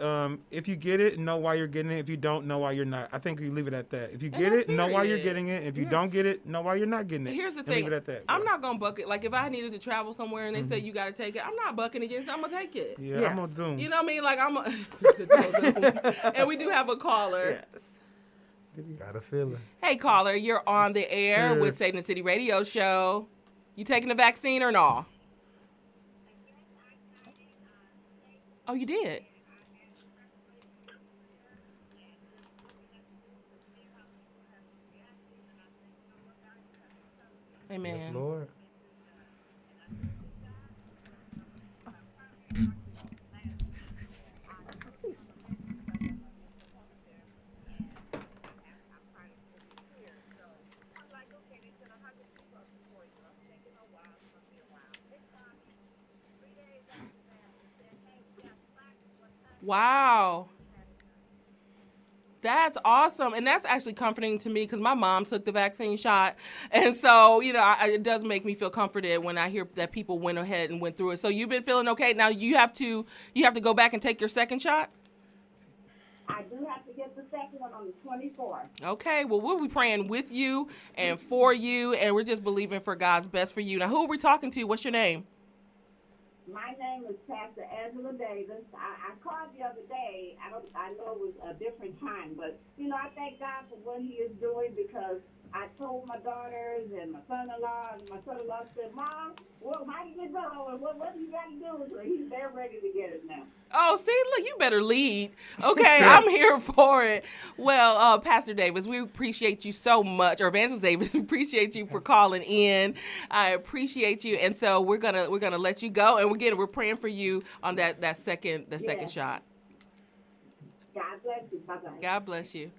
D: if you get it, know why you're getting it. If you don't, know why you're not. I think you leave it at that. If you get it, know why you're getting it. If you don't get it, know why you're not getting it.
A: Here's the
D: And
A: thing.
D: leave it at that.
A: I'm not going to buck it. Like, if I needed to travel somewhere and they say you got to take it, I'm not bucking against it. I'm going to take it.
D: Yeah,
C: Yes.
D: I'm on Zoom.
A: You know what I mean? Like, and we do have a caller.
C: Yes.
B: Got a feeling.
A: Hey, caller, you're on the air with Saving the City Radio Show. You taking the vaccine or no? Oh, you did? Amen.
B: Yes, Lord.
A: Wow. That's awesome. And that's actually comforting to me because my mom took the vaccine shot. And so, it does make me feel comforted when I hear that people went ahead and went through it. So you've been feeling okay. Now you have to go back and take your second shot?
E: I do have to get the second one on the 24th.
A: Okay. Well, we'll be praying with you and for you. And we're just believing for God's best for you. Now, who are we talking to? What's your name?
E: My name is Pastor Angela Davis. I called the other day. I know it was a different time, but I thank God for what He is doing because I told my daughters and my son-in-law, and my son-in-law said, "Mom, well, how did it go? And what do you got to do?" So they're ready to get it now.
A: Oh, see, look, you better lead. Okay, I'm here for it. Well, Pastor Davis, we appreciate you so much, or Evangelist Davis, we appreciate you for calling in. I appreciate you, and so we're gonna let you go. And again, we're praying for you on that second shot.
E: God bless you. Bye-bye.
A: God bless you.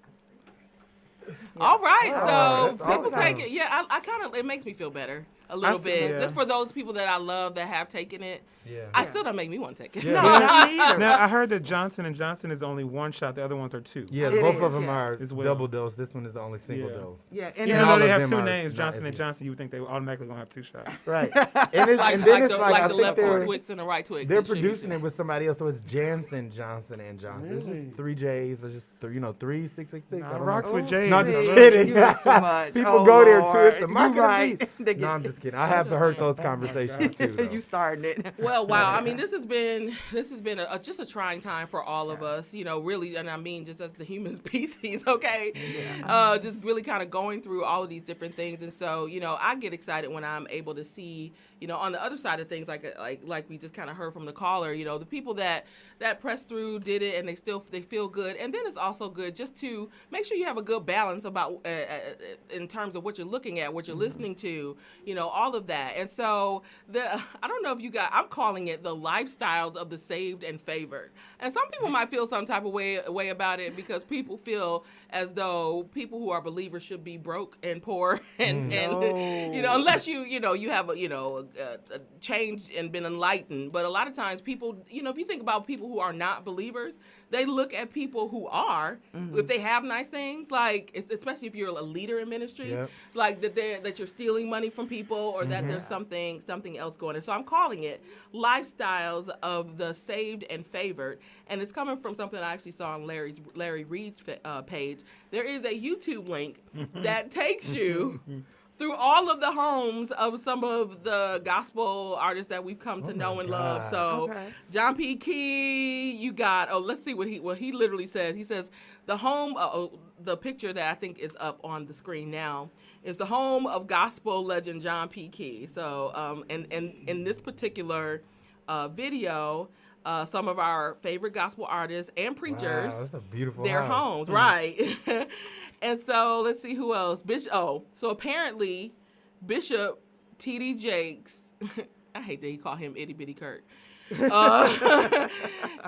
A: All right, so
B: that's
A: people
B: awesome.
A: take it. Yeah, I kind of, it makes me feel better a little bit.
D: yeah.
A: Just for those people that I love that have taken it.
B: Yeah.
A: I still don't make me want to take it.
B: Yeah.
C: No, not me either.
D: Now, I heard that Johnson & Johnson is only 1 shot. The other ones are 2.
B: Yeah,
C: It
B: both
C: is,
B: of them
C: yeah.
B: are
D: As well.
B: double dose. This one is the only single
D: Yeah.
B: dose.
C: Yeah, and
D: Even
B: all
D: though
B: of
D: they have
B: them
D: 2
B: are
D: names,
B: not
D: Johnson
B: as
D: & Johnson, you would think they would automatically going to have 2 shots.
B: Right. And it's
A: Like,
B: and then
A: like
B: it's
A: the,
B: like
A: like
B: I
A: the
B: think
A: left
B: they're
A: Twix and the right Twix.
B: they're
A: It should be
B: producing
A: too.
B: it with somebody else, so it's Janssen Johnson and Johnson. It's just 3 J's. It's just 3666. I
D: I
B: don't
D: rocks
B: know.
D: with James.
B: No, I'm
D: I
B: just
D: love
B: kidding.
C: You got too much.
B: People
C: Oh,
B: go there too.
C: Lord.
B: It's the market
C: You right.
B: of beats. No, I'm just kidding. I have heard those conversations too. Though.
C: You started it.
A: Well, wow. I mean, this has been just a trying time for all of us, really, and I mean just as the human species, okay? Just really kind of going through all of these different things. And so, I get excited when I'm able to see, on the other side of things, like we just kind of heard from the caller, the people that pressed through, did it, and they feel good. And then it's also good just to make sure you have a good balance about in terms of what you're looking at, what you're listening to, all of that. And so I don't know if I'm calling it the lifestyles of the saved and favored. And some people might feel some type of way about it because people feel as though people who are believers should be broke and poor and unless you have a changed and been enlightened. But a lot of times people, if you think about people who are not believers, they look at people who are, if they have nice things, like especially if you're a leader in ministry, like that you're stealing money from people or that there's something else going on. So I'm calling it lifestyles of the saved and favored, and it's coming from something I actually saw on Larry Reed's page. There is a YouTube link that takes you through all of the homes of some of the gospel artists that we've come to know and love. So John P. Key, you got, let's see what he literally says. He says the home, the picture that I think is up on the screen now is the home of gospel legend John P. Key. So and in this particular video, some of our favorite gospel artists and preachers,
B: that's a beautiful
A: their
B: house.
A: homes, right? And so let's see who else. So apparently Bishop T.D. Jakes, I hate that he called him Itty Bitty Kirk,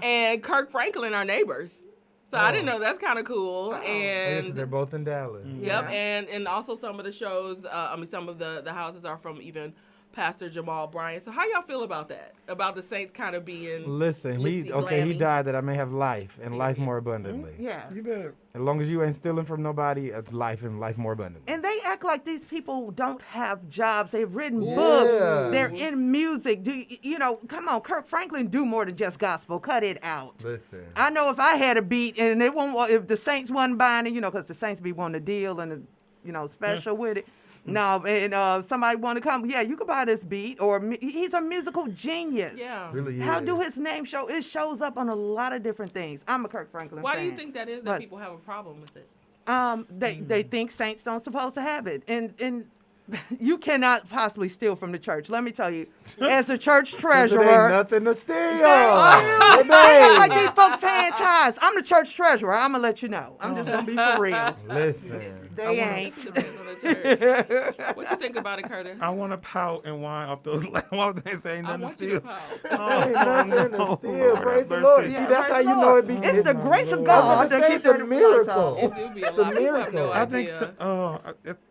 A: and Kirk Franklin are neighbors. So I didn't know, that's kind of cool. And
B: because they're both in Dallas.
A: Yep, and also some of the shows, some of the houses are from even Pastor Jamal Bryant. So how y'all feel about that? About the Saints kind of being
B: Listen, he died that I may have life and life more abundantly.
C: Yeah.
D: You better.
B: As long as you ain't stealing from nobody, it's life and life more abundantly.
C: And they act like these people don't have jobs. They've written books. They're in music. Come on, Kirk Franklin do more than just gospel. Cut it out.
B: Listen.
C: I know if I had a beat and if the Saints wasn't buying it, because the Saints be wanting a deal and special with it. No, and somebody want to come, you could buy this beat, or he's a musical genius.
A: Yeah.
B: Really is.
C: How do his name show? It shows up on a lot of different things. I'm a Kirk Franklin
A: Why
C: fan.
A: do you think that is that people have a problem with it?
C: They think Saints don't supposed to have it. And you cannot possibly steal from the church. Let me tell you, as a church treasurer,
B: there ain't nothing to steal.
C: I like these folks paying tithes. I'm the church treasurer. I'm gonna let you know. I'm just gonna be for real.
B: Listen,
C: they ain't.
A: What you think about it, Curtis?
D: I want to pout and whine off those. Why would they say nothing to steal?
B: ain't nothing to steal. Praise the Lord. See, that's how you know it be.
C: It's the grace of God.
B: It's a miracle.
A: It's a
B: miracle.
D: I think so.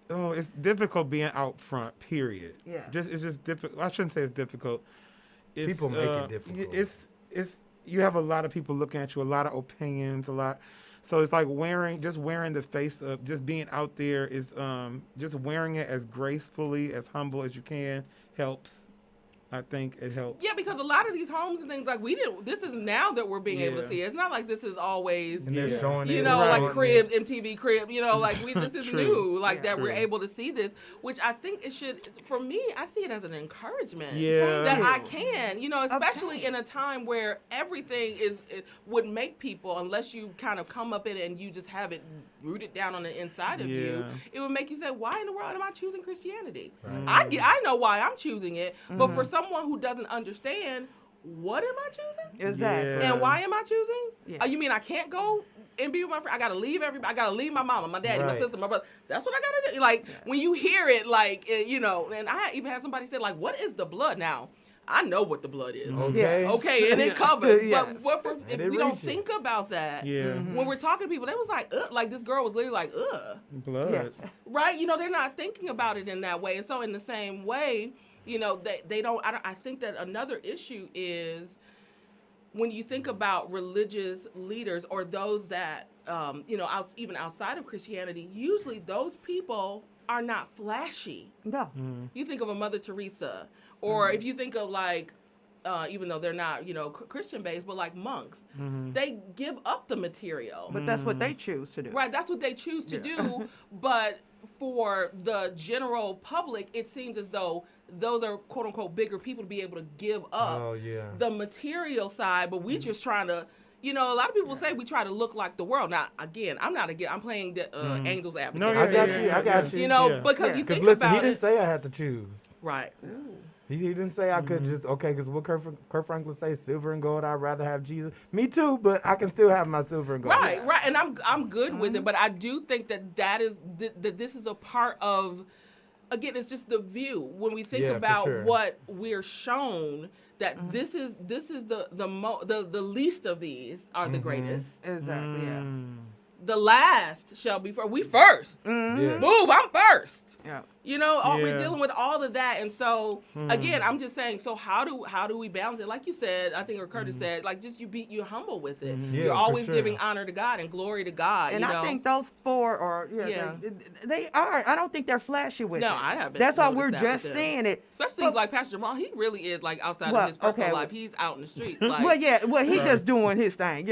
D: It's difficult being out front. Period.
C: Yeah.
D: It's just difficult. I shouldn't say it's difficult.
B: People make it difficult.
D: It's you have a lot of people looking at you, a lot of opinions, a lot. So it's like wearing the face of, just being out there is just wearing it as gracefully, as humble as you can helps. I think it helps.
A: Yeah, because a lot of these homes and things, like, this is now that we're being able to see it. It's not like this is always,
B: and they're showing
A: like Cribs, MTV Crib, this is new, that we're
D: True.
A: able to see this, which I think it should, for me, I see it as an encouragement.
D: Yeah.
A: That I can, especially in a time where everything would make people, unless you kind of come up in it and you just have it rooted down on the inside of you, it would make you say, why in the world am I choosing Christianity? Right. I know why I'm choosing it, but for someone who doesn't understand, what am I choosing?
C: Exactly.
D: Yeah.
A: And why am I choosing?
C: Yeah.
A: You mean I can't go and be with my friend? I gotta leave everybody. I gotta leave my mama, my daddy, my sister, my brother. That's what I gotta do. Like, when you hear it, and I even had somebody say, like, what is the blood now? I know what the blood is. Okay, and it covers. But we don't think about that.
D: Yeah.
A: When we're talking to people, they was like, ugh. Like, this girl was literally like, ugh.
D: Blood.
C: Yes.
A: Right? They're not thinking about it in that way. And so in the same way, they don't. I think that another issue is when you think about religious leaders or those that, even outside of Christianity, usually those people are not flashy.
C: No.
A: You think of a Mother Teresa, or if you think of even though they're not, Christian based, but like monks, they give up the material.
C: But that's what they choose to do.
A: Right, that's what they choose to do. But for the general public, it seems as though those are quote unquote bigger people to be able to give up the material side. But we just trying to, a lot of people say we try to look like the world. Now, again, I'm playing the angel's advocate.
D: No,
B: I got you.
A: Because you think
B: listen,
A: about
B: he didn't say I had to choose.
A: Right.
B: He didn't say I could just, because what Kirk Franklin say, silver and gold, I'd rather have Jesus. Me too, but I can still have my silver and gold.
A: Right, right. And I'm good with it, but I do think that this is a part of, again, it's just the view. When we think about what we're shown, that this is the least of these are the greatest.
C: Exactly, yeah.
A: The last shall be first. We first. Move, I'm first.
C: Yeah.
A: We're dealing with all of that. And so, again, I'm just saying, so how do we balance it? Like you said, I think, or Curtis said, like, just you're humble with it. You're always giving honor to God and glory to God.
C: And I think those four they are. I don't think they're flashy with it.
A: No, I haven't.
C: That's why we're just seeing it.
A: Especially like Pastor Jamal, he really is, like, outside of his personal life. He's out in the streets. Like,
C: he's just doing his thing,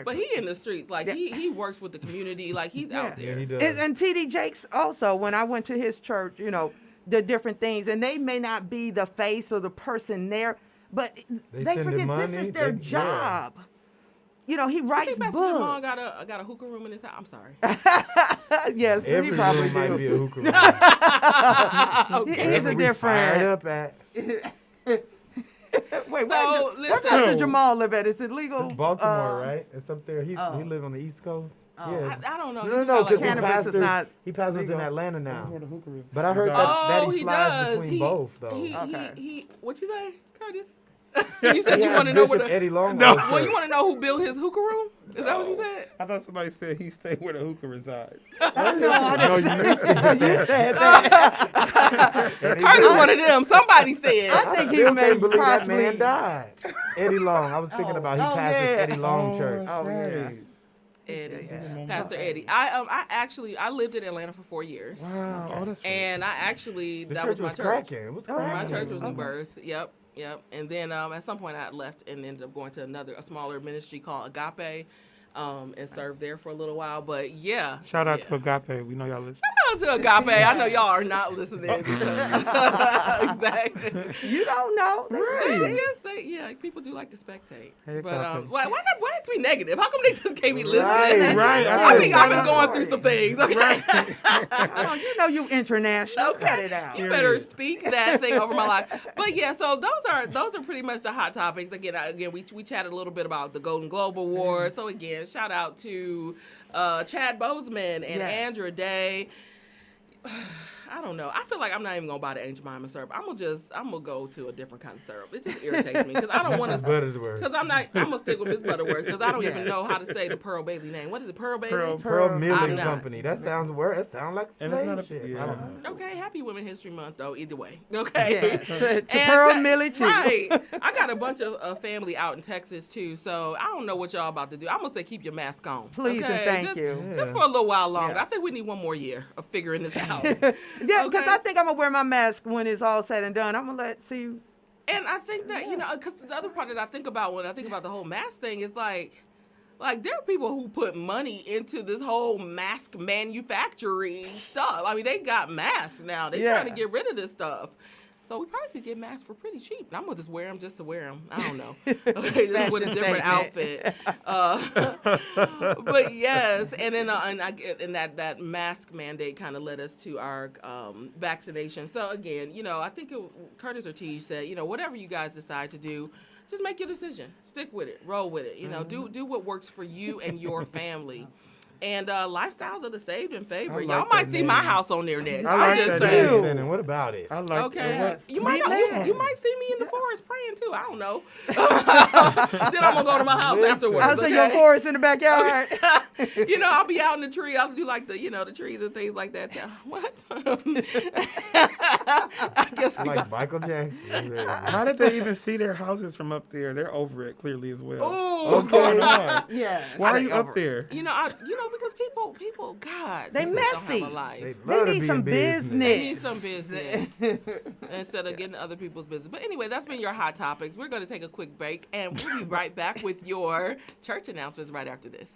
A: But he in the streets. Like, he works with the community. Like, he's out there.
B: He does.
C: And T.D. Jakes also, when I went to his church, church, you know, the different things. And they may not be the face or the person there, but they forget this is their job. Yeah. You know, he writes books.
A: Pastor Jamal got a hookah room in his house. I'm sorry.
C: Yes,
B: every
C: he probably
B: room might be a hookah room.
C: Okay. He's a different.
B: Up at.
C: Wait, where Pastor Jamal live at? Is it legal?
B: It's Baltimore, right? It's up there. He live on the East Coast.
A: Oh.
B: Yeah.
A: I don't know.
B: No, because he pastors in Atlanta now. But I heard that he flies between both, though.
A: He what you say, Curtis? You said you want to know where
B: Eddie Long.
A: No, well, you want to know who built his hookah room? Is that what you said?
D: I thought somebody said he stayed where the hookah resides.
B: No, you said that.
A: Curtis one of them. Somebody said.
C: I think he
B: can't believe that man died. Eddie Long. I was thinking about he pastors Eddie Long Church.
C: Oh yeah.
A: Eddie, Pastor Eddie. I lived in Atlanta for 4 years.
D: Wow, oh, that's
A: and I actually that was my church.
B: Cracking. It was cracking.
A: My church was in Birth. Yep. And then at some point I left and ended up going to a smaller ministry called Agape, and served there for a little while. But yeah.
D: Shout out to Agape. We know y'all listen.
A: Shout out to Agape. I know y'all are not listening. Exactly.
C: You don't know.
A: Right. Yes, people do like to spectate. Hey, but why have to be negative? How come they just can't be listening?
D: Right.
A: I think I've been going through some things. Okay.
C: Right. You know you international.
A: Okay.
C: Cut it out.
A: You better speak that thing over my life. But yeah, so those are pretty much the hot topics. Again, we chatted a little bit about the Golden Globe Award. So again, shout out to Chad Boseman and Andra Day. I don't know. I feel like I'm not even gonna buy the Aunt Jemima syrup. I'm gonna go to a different kind of syrup. It just irritates me because I don't want to. Because I'm gonna stick with Miss Butterworth because I don't even know how to say the Pearl Bailey name. What is it? Pearl Bailey?
B: Pearl Milling Company. That sounds like slave shit.
D: Yeah.
B: I don't know.
A: Okay, happy Women History Month though. Either way, okay.
C: To Pearl Millie too.
A: Right. I got a bunch of family out in Texas too, so I don't know what y'all about to do. I'm gonna say keep your mask on.
C: Please and thank you.
A: Just for a little while longer. Yes. I think we need one more year of figuring this out.
C: Yeah, because I think I'm gonna wear my mask when it's all said and done. I'm gonna see you.
A: And I think that because the other part that I think about when I think about the whole mask thing is like there are people who put money into this whole mask manufacturing stuff. I mean, they got masks now. They're trying to get rid of this stuff. So we probably could get masks for pretty cheap. I'm gonna just wear them just to wear them. I don't know. Okay, just with a different outfit. But yes, and then and that mask mandate kind of led us to our vaccination. So again, I think Curtis Ortiz said, whatever you guys decide to do, just make your decision. Stick with it. Roll with it. Do what works for you and your family. And lifestyles of the saved and favored. Y'all might see my house on there next.
B: I just say. What about it?
D: I like
A: that. You might see me in the forest praying too. I don't know. Then I'm gonna go to my house afterwards.
C: I'll see your forest in the backyard.
A: I'll be out in the tree. I'll do like the trees and things like that. What? I guess
B: like Michael Jackson.
D: How did they even see their houses from up there? They're over it clearly as well.
A: Ooh.
D: What's going on?
C: Yeah.
D: Why are you up there?
A: Because people, God,
C: they messy.
A: Don't have a life.
C: They need some business.
A: They need some business instead of getting other people's business. But anyway, that's been your hot topics. We're going to take a quick break, and we'll be right back with your church announcements right after this.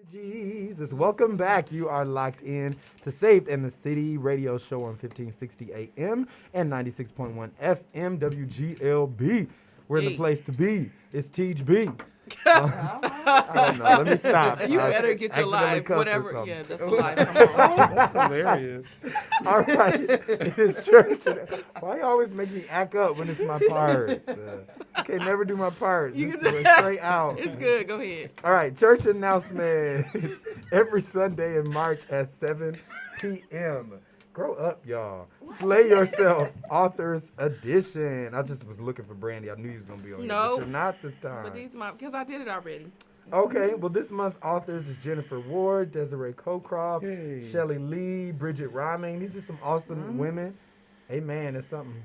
B: Jesus, welcome back. You are locked in to Saved in the City radio show on 1560 AM and 96.1 FM WGLB. We're in the place to be. It's Teach B. I don't know. Let me stop.
A: You better get your life, whatever. Yeah, that's the life.
D: Hilarious.
B: All right. It is church. Why you always make me act up when it's my part? I can never do my part. Just straight out.
A: It's good. Go ahead.
B: All right. Church announcements. Every Sunday in March at 7 p.m. Grow up, y'all. Slay Yourself, Authors Edition. I just was looking for Brandy. I knew you was going to be on here, but you're not this time.
A: But these because I did it already.
B: Okay, well, this month authors is Jennifer Ward, Desiree Cocroft, Shelley Lee, Bridget Raming. These are some awesome women. Amen. It's something.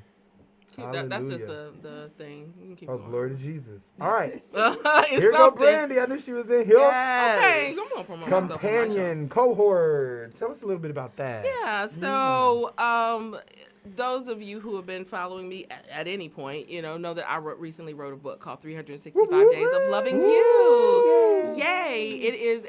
A: That's just the thing. You can keep going.
B: Glory to Jesus. All right.
A: Here
B: go Brandy. I knew she was in here.
C: Yes.
A: Okay, I'm going to promote myself.
B: Companion, cohort. Tell us a little bit about that.
A: Yeah, so those of you who have been following me at any point, know that I recently wrote a book called 365 Days of Loving You. Yay! It is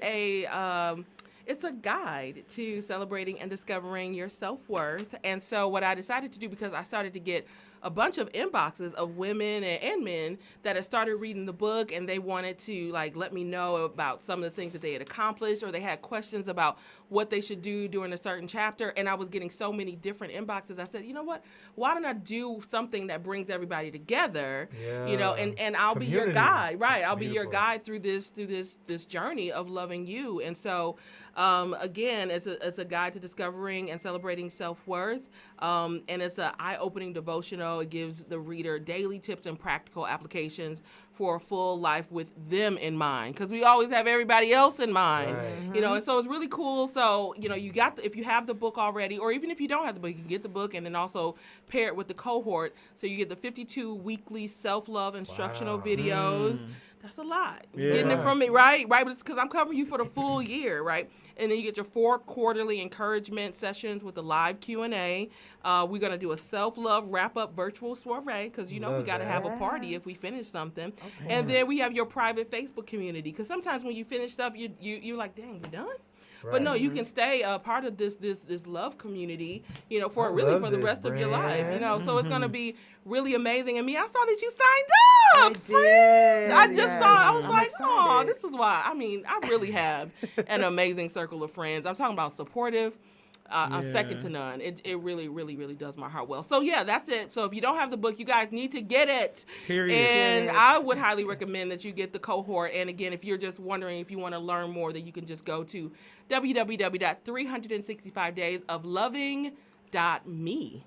A: it's a guide to celebrating and discovering your self-worth. And so what I decided to do, because I started to get a bunch of inboxes of women and men that had started reading the book, and they wanted to let me know about some of the things that they had accomplished, or they had questions about what they should do during a certain chapter. And I was getting so many different inboxes. I said, you know what? Why don't I do something that brings everybody together? And I'll be your guide, right? I'll be your guide through this journey of loving you. And so again, it's a guide to discovering and celebrating self-worth, and it's an eye-opening devotional. It gives the reader daily tips and practical applications for a full life with them in mind, because we always have everybody else in mind, and so it's really cool. So if you have the book already, or even if you don't have the book, you can get the book and then also pair it with the cohort, so you get the 52 weekly self-love instructional videos. That's a lot. Getting it from me, right? But it's because I'm covering you for the full year, right? And then you get your 4 quarterly encouragement sessions with a live Q&A. We're going to do a self-love wrap-up virtual soiree, because we got to have a party if we finish something. Okay. And then we have your private Facebook community, because sometimes when you finish stuff, you're like, dang, we done? Right. But no, you can stay a part of this love community, for the rest of your life, So it's going to be really amazing. And I saw that you signed up, friend. I just saw it. I was like, oh, this is why. I really have an amazing circle of friends. I'm talking about supportive. I'm second to none. It really, really, really does my heart well. So, that's it. So if you don't have the book, you guys need to get it. Period. And I would highly recommend that you get the cohort. And again, if you're just wondering if you want to learn more, then you can just go to www.365daysofloving.me.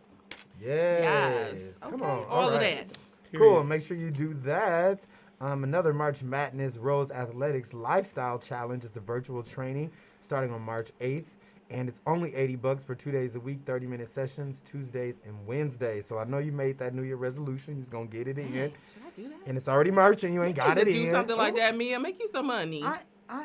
A: Yes.
B: Come on.
A: All of that.
B: Cool. Make sure you do that. Another March Madness Rose Athletics Lifestyle Challenge is a virtual training starting on March 8th. And it's only $80 for 2 days a week, 30-minute sessions, Tuesdays and Wednesdays. So I know you made that New Year resolution. You're going to get it in. Should
A: I do that?
B: And it's already March and you ain't got it in.
A: Do something like that, Mia. Make you some money.
C: I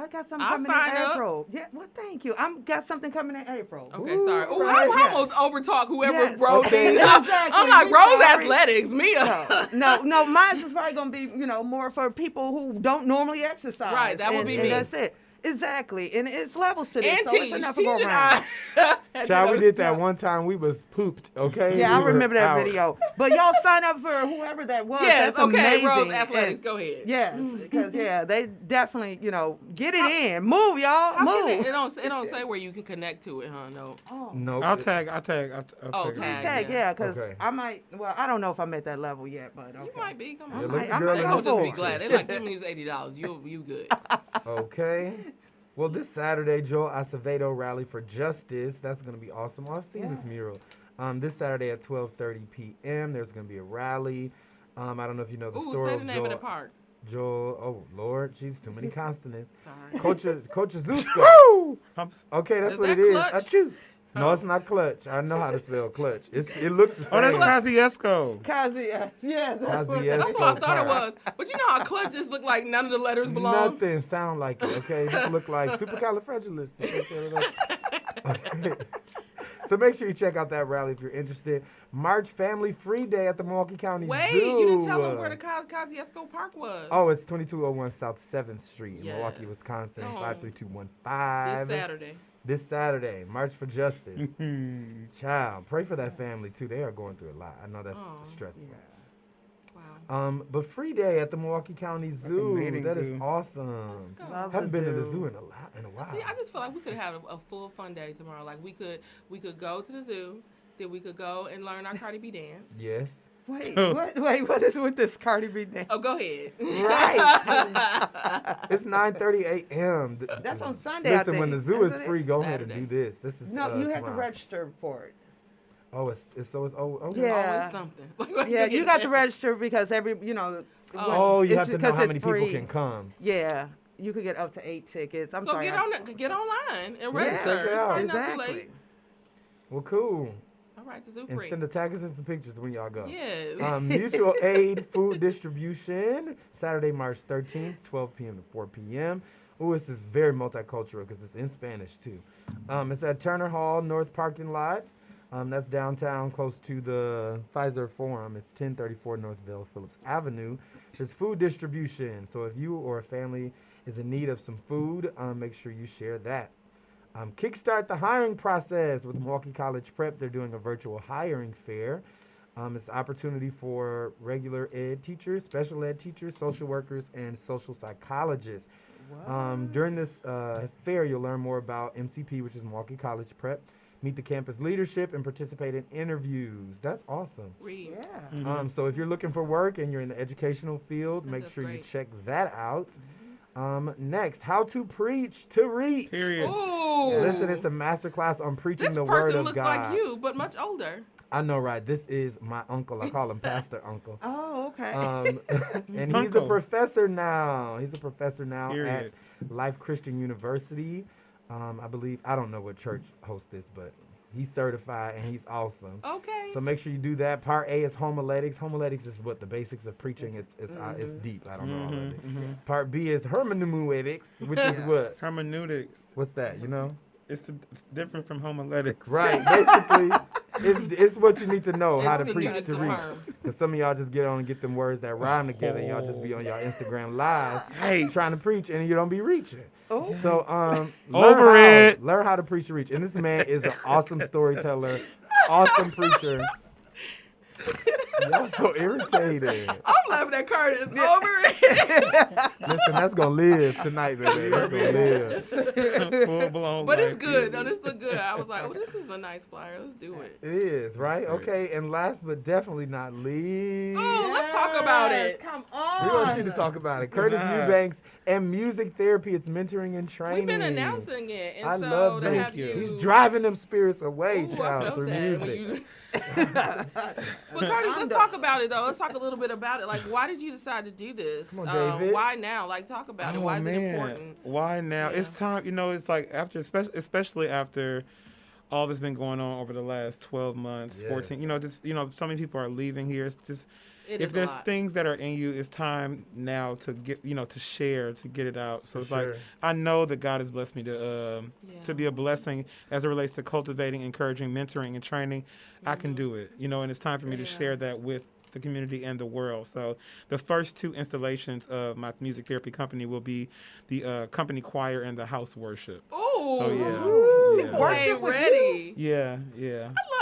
C: got something coming in April. Yeah, well, thank you. I got something coming in April.
A: Okay, sorry. Oh, I almost overtalk whoever wrote these. Exactly. I'm like, Rose Athletics, Mia.
C: No, mine is probably going to be, more for people who don't normally exercise.
A: Right, that would be me.
C: That's it. Exactly, and it's levels to this, so it's enough to go around.
B: Child, we did that one time. We was pooped, okay?
C: Yeah, I remember that video. But y'all sign up for whoever that was.
A: Yes,
C: that's amazing.
A: Rose Athletics, go ahead.
C: Yes, because they definitely, get it in. Move, y'all. Move.
A: It don't say where you can connect to it, huh? No.
C: Oh.
B: No.
D: I'll tag.
C: Tag, because I might. Well, I don't know if I'm at that level yet, but okay.
A: You might be. Come on.
C: I might
A: go just be glad. They're like, give me these $80. You good.
B: Okay. Well, this Saturday, Joel Acevedo Rally for Justice. That's going to be awesome. I've seen this mural. This Saturday at 12:30 p.m. There's going to be a rally. I don't know if you know the story
A: say
B: of
A: the name of the park.
B: Joel. Oh Lord, she's too many consonants.
A: Sorry.
B: Coach Azuska. Okay, that's what it is.
A: Achoo.
B: No, it's not clutch. I know how to spell clutch. It looked the same.
D: Oh, that's Kosciuszko.
C: Yes,
A: that's what I thought it was. But you know how clutch just look like none of the letters belong?
B: Nothing sound like it, okay? It just look like supercalifragilistic. Okay. So make sure you check out that rally if you're interested. March Family Free Day at the Milwaukee County Zoo.
A: Wait, you didn't tell them where the Kosciuszko Park was.
B: Oh, it's 2201 South 7th Street in Milwaukee, Wisconsin,
A: Come on.
B: 53215. This Saturday, March for Justice. Child, pray for that family too. They are going through a lot. I know that's stressful.
A: Wow.
B: But free day at the Milwaukee County Zoo. That is
D: zoo.
B: awesome.
A: Let's go.
B: Haven't been to the zoo in a while.
A: See, I just feel like we could have a full fun day tomorrow. Like we could go to the zoo, then we could go and learn our Cardi B dance.
B: Yes.
C: Wait, what is with this Cardi B dance?
A: Oh, go ahead.
B: Right. It's 9:30 a.m.
C: That's on Sunday.
B: Listen, when the zoo is free, go ahead and do this. This is
C: no. You have to
B: tomorrow.
C: register for it.
B: Oh, it's okay.
C: Yeah.
A: Always something.
C: Yeah, you got to register because you
B: have to know how many people can come.
C: Yeah, you could get up to 8 tickets. I'm sorry.
A: Get online and register.
B: check it out.
A: It's probably not too late.
B: Well, cool.
A: All right, the zoo
B: And
A: free.
B: send the taggers and some pictures when y'all go.
A: Yes.
B: Mutual Aid Food Distribution, Saturday, March 13th, 12 p.m. to 4 p.m. Ooh, this is very multicultural because it's in Spanish, too. It's at Turner Hall, North Parking Lot. That's downtown, close to the Pfizer Forum. It's 1034 Northville Phillips Avenue. There's food distribution. So if you or a family is in need of some food, make sure you share that. Kickstart the hiring process with Milwaukee College Prep. They're doing a virtual hiring fair. It's an opportunity for regular ed teachers, special ed teachers, social workers, and social psychologists. During this fair, you'll learn more about MCP, which is Milwaukee College Prep, meet the campus leadership, and participate in interviews. That's awesome.
A: Read.
C: Yeah.
B: So if you're looking for work and you're in the educational field, make sure you check that out. Next, how to preach to reach.
D: Period.
A: Ooh.
B: Listen, it's a masterclass on preaching
A: This
B: the word
A: person
B: of
A: looks
B: God.
A: like you, but much older.
B: I know, right? This is my uncle. I call him Pastor Uncle.
C: Oh, okay.
B: And he's a professor now. He's a professor now
D: Period.
B: at Life Christian University. I believe, I don't know what church hosts this, but he's certified and he's awesome.
A: Okay.
B: So make sure you do that. Part A is homiletics. Homiletics is what the basics of preaching. It's deep. I don't know all of it. Part B is hermeneutics, which is what?
D: Hermeneutics.
B: What's that? You know?
D: It's different from homiletics.
B: Right. Basically, it's what you need to know how to
A: It's the
B: preach
A: units
B: to
A: of
B: reach.
A: harm.
B: Because some of y'all just get on and get them words that rhyme together, and y'all just be on y'all Instagram lives trying to preach, and you don't be reaching.
C: Oh.
B: So learn how to preach to reach. And this man is an awesome storyteller, awesome preacher. Y'all so irritated.
A: I'm laughing at Curtis. Over it.
B: Listen, that's gonna live tonight, baby. That's gonna live.
D: Full blown.
A: But it's good. No, this look good. I was like, oh, this is a nice flyer. Let's do it.
B: It is, right? Okay, and last but definitely not least.
A: Oh, let's talk about it.
C: Come
B: We want
C: on.
B: you to talk about it. Curtis Eubanks and music therapy. It's mentoing and training.
A: We've been announcing it. And
B: I
A: so
B: love
A: to
B: that.
A: have you.
B: He's driving them spirits away,
A: Ooh, I
B: child,
A: felt
B: through
A: that when
B: music.
A: But Curtis, let's talk about it though. Let's talk a little bit about it. Like, why did you decide to do this?
B: Come on, David.
A: Why now? Like, talk about it. Why is it important?
D: Why now?
A: Yeah.
D: It's time. It's like after, especially after all that's been going on over the last 12 months,
B: Yes.
D: 14. So many people are leaving here. It's just
A: It
D: if
A: is a
D: there's
A: lot.
D: things that are in you, it's time now to get to share, to get it out. So
B: For
D: it's
B: sure.
D: like I know that God has blessed me to be a blessing as it relates to cultivating, encouraging, mentoring, and training. I can do it. And it's time for me to share that with the community and the world. So the first 2 installations of my music therapy company will be the company choir and the house worship.
A: Ooh.
D: So yeah.
A: Worship ready.
D: Yeah.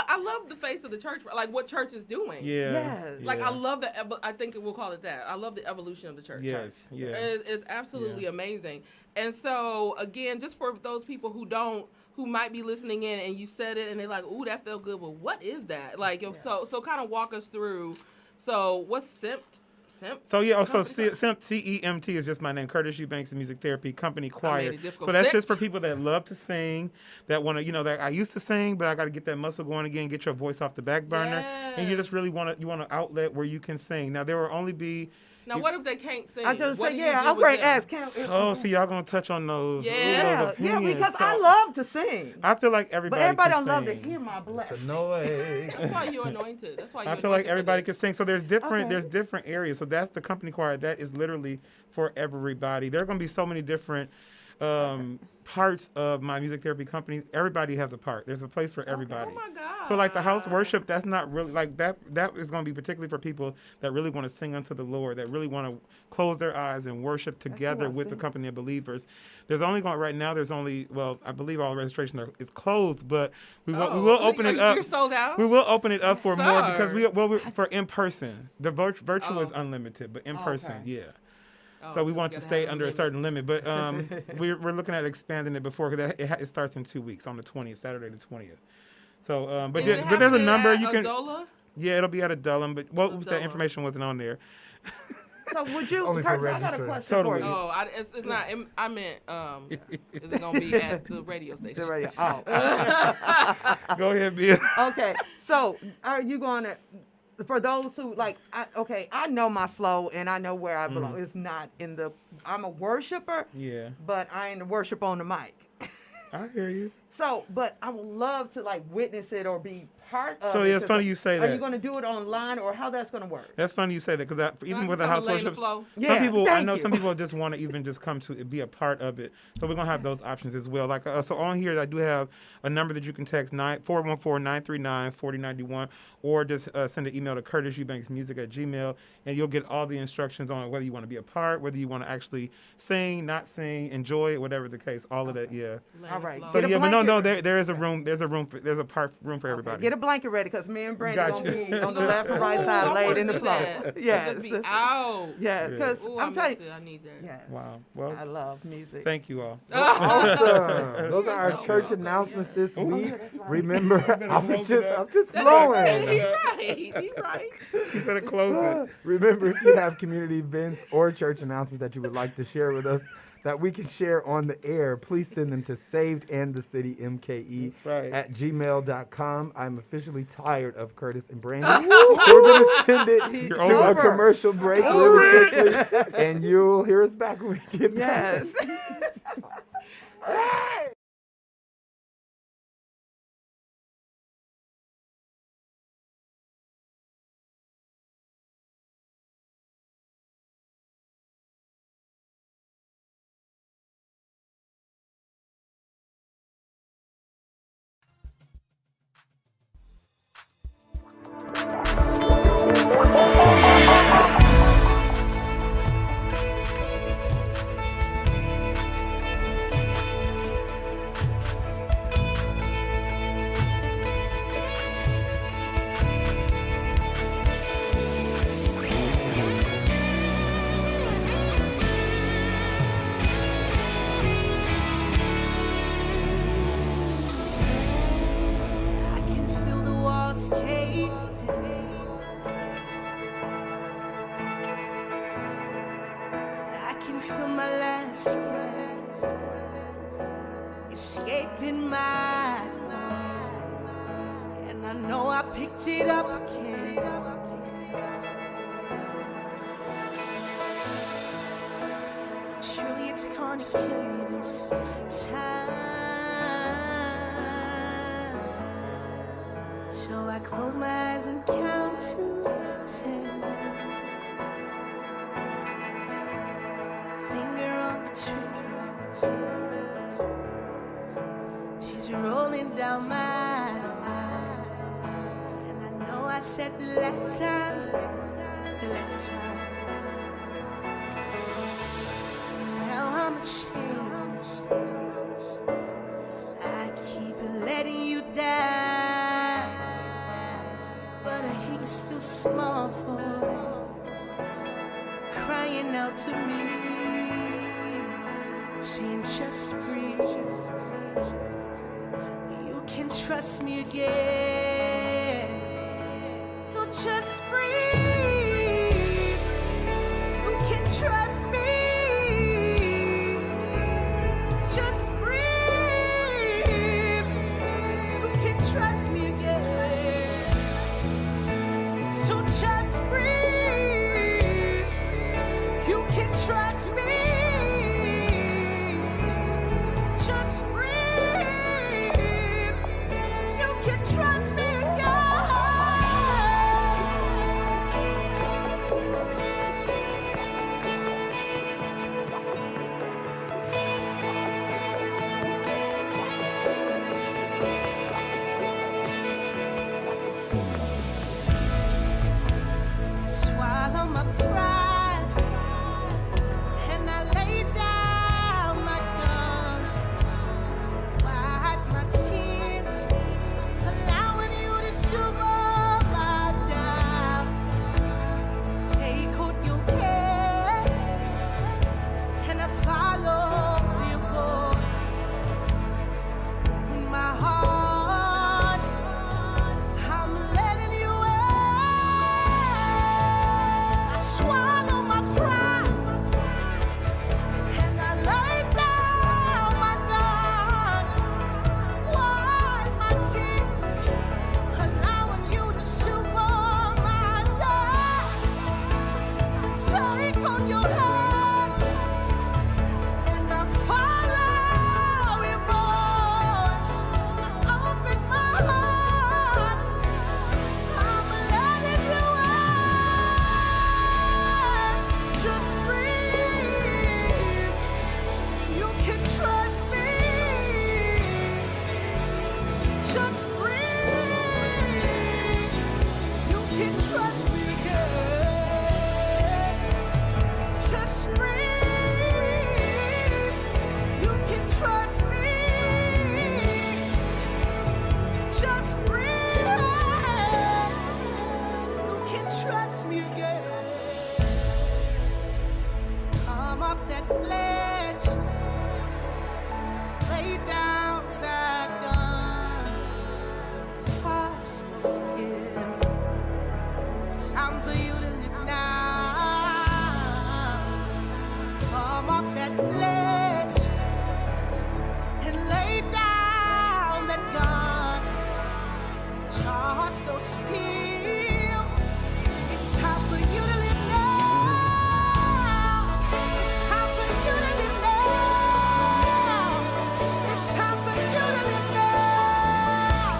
A: I love the face of the church, like what church is doing.
D: Yeah.
C: Yes.
A: Like I love the. I think we'll call it that. I love the evolution of the church.
D: Yes. Yeah.
A: It's absolutely amazing. And so again, just for those people who might be listening in, and you said it, and they're like, "Ooh, that felt good," but what is that? Like, so kind of walk us through. So what's SIMPT?
D: So CEMT is just my name, Curtis Eubanks Music Therapy Company Choir. So that's just for people that love to sing, that want to, that I used to sing, but I got to get that muscle going again, get your voice off the back burner, and you just really want an outlet where you can sing. Now there will only be.
A: Now, what if they can't sing?
C: I just
A: What
C: say,
A: do you do
C: I'm
A: with
C: going to
A: them?
C: ask.
D: Oh, so y'all going to touch on those,
A: Yeah.
D: those opinions.
C: Because
D: So
C: I love to sing.
D: I feel like everybody
C: But everybody
D: can
C: don't love to
D: sing.
C: hear my blessing.
B: It's a noise.
A: That's why you're anointed. That's why you're
D: I feel like
A: anointed for
D: everybody
A: this.
D: can sing. So there's different
C: Okay.
D: areas. So that's the company choir. That is literally for everybody. There are going to be so many different parts of my music therapy company. Everybody has a part. There's a place for everybody.
A: Oh my God.
D: So like the house worship, that's not really like that. That is going to be particularly for people that really want to sing unto the Lord, that really want to close their eyes and worship together with the company of believers. There's only going right now. There's only I believe all registration is closed, but we will open it up.
A: You're sold out.
D: We will open it up for more because we're for in person. The virtual is unlimited, but in person, yeah. So we want to stay under a certain limit, but we're looking at expanding it before because it starts in 2 weeks on the 20th, Saturday the 20th. So, but there's a number you can.
A: Adola?
D: Yeah, it'll be at Adullam, but that information wasn't on there.
C: So would you?
B: Only for
C: I got a
B: registration.
C: question
D: Totally.
C: for you.
A: Oh, it's not. I meant, is it gonna be at the radio station?
C: The radio. Oh.
D: Go ahead, Bill.
C: Okay. So are you going to? For those who I know my flow and I know where I belong. It's not in the. I'm a worshiper.
D: Yeah.
C: But I ain't a worship on the mic.
D: I hear you.
C: So, but I would love to witness it or be part of it.
D: So yeah, it's funny you say that.
C: Are you going to do it online or how that's going to work?
D: That's funny you say that because even with the house worship, some people just want to even just come to be a part of it. So we're gonna have those options as well. So on here, I do have a number that you can text 414-939-4091 or just send an email to CurtisEubanksMusic@gmail, and you'll get all the instructions on whether you want to be a part, whether you want to actually sing, not sing, enjoy it, whatever the case. All of that, yeah.
C: All right.
D: So yeah, but no, there is a room. There's a room for everybody.
C: Get a blanket ready because me and Brandon
D: Gotcha.
C: gonna be on the left and right side, laid in the floor.
A: Yes. Just be out.
C: Yeah, because I'm telling you,
A: I need that.
C: yes.
D: Wow. Well,
C: I love music.
D: thank you all.
B: Awesome. Those are our church announcements this week. Remember, I'm just
A: He
B: flowing.
A: right.
D: You better close it.
B: Remember, if you have community events or church announcements that you would like to share with us, that we can share on the air, please send them to savedandthecitymke@gmail.com. I'm officially tired of Curtis and Brandon. So we're going to send it to a commercial break really quickly, and you'll hear us back when we get back.
C: Yes.
F: Escaping my mind, and I know I picked it up again. Surely it's gonna kill me this time. So I close my eyes and count to 10. Finger on the trigger. Tears rolling down my eyes, and I know I said the last time, it's the last time. Now I'm ashamed, I keep letting you down, but I hear your still small voice crying out to me, saying just breathe. You can trust me again. So just breathe. You can trust me. Just breathe. You can trust me again. So just breathe. You can trust me. Just breathe. You can trust me, God. trust me. Just breathe. You can trust me, girl. Just breathe. You can trust me. Just breathe. You can trust me, girl. Come up that ledge. Lay down that gun. Toss those pills. It's time for you to live now. Come off that ledge and lay down that gun. Toss those pills. It's time for you to live now. It's time for you to live now. It's time for you to live now.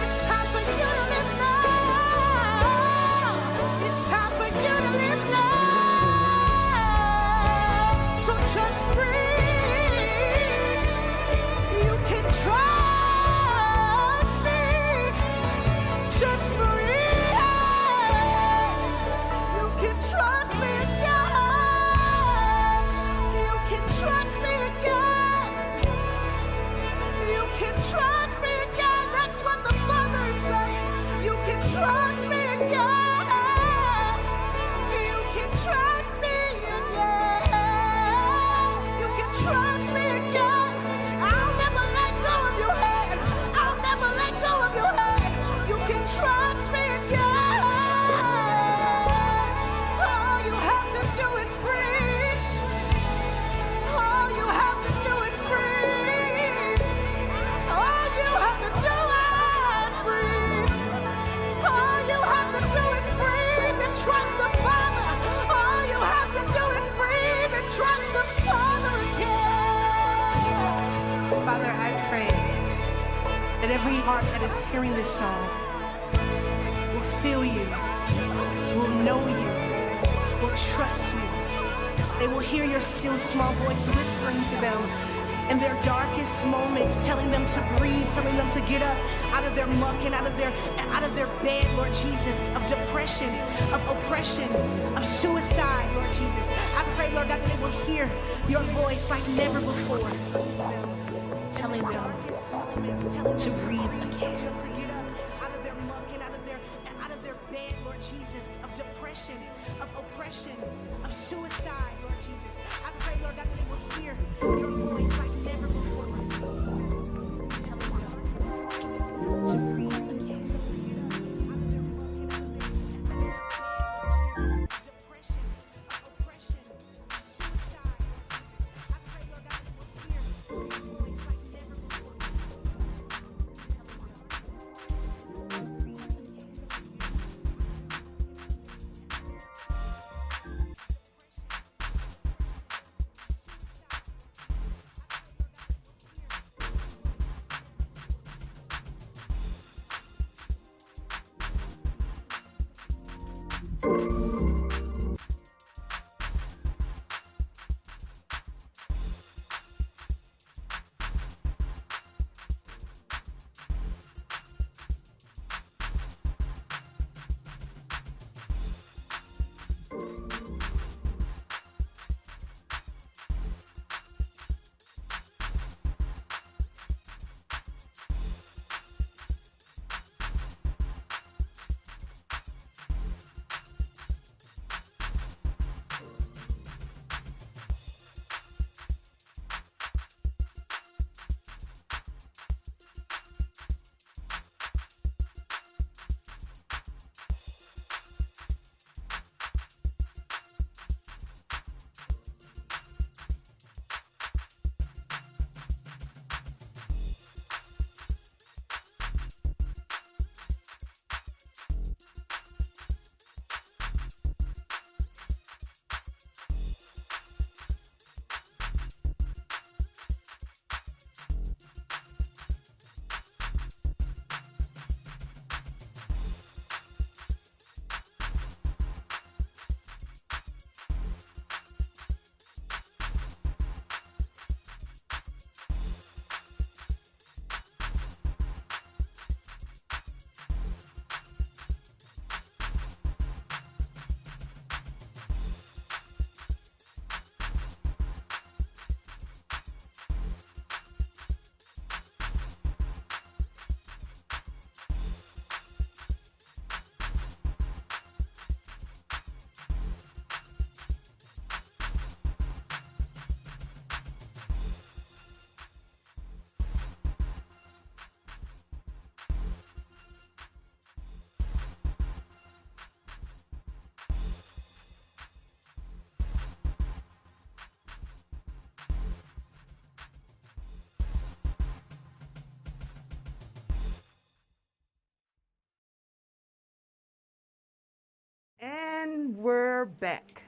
F: It's time for you to live now. It's time for you to live now. So just breathe. You can trust me. Just breathe. You can trust me again. You can trust me again. You can trust me again. That's what the Father is saying. You can trust me again. You can trust me again. You can trust me again. I'll never let go of your hand. I'll never let go of your hand. You can trust me again. All you have to do is breathe. All you have to do is breathe. All you have to do is breathe. All you have to do is breathe and trust the Father. All you have to do is breathe and trust the Father again. Father, I pray that every heart that is hearing this song will feel you, will know you, will trust you. They will hear your still small voice whispering to them in their darkest moments, telling them to breathe, telling them to get up out of their muck and out of their bed, Lord Jesus, of depression, of oppression, of suicide, Lord Jesus. I pray, Lord God, that they will hear your voice like never before, telling them to breathe again, to get up out of their muck and out of their bed, Lord Jesus, of depression, of oppression, of suicide, Lord Jesus. I pray, Lord God, that they will hear your voice like never before, telling them to breathe again. Depression, oppression, suicide. I pray, Lord God, that they will hear your voice like never before.
C: we're back.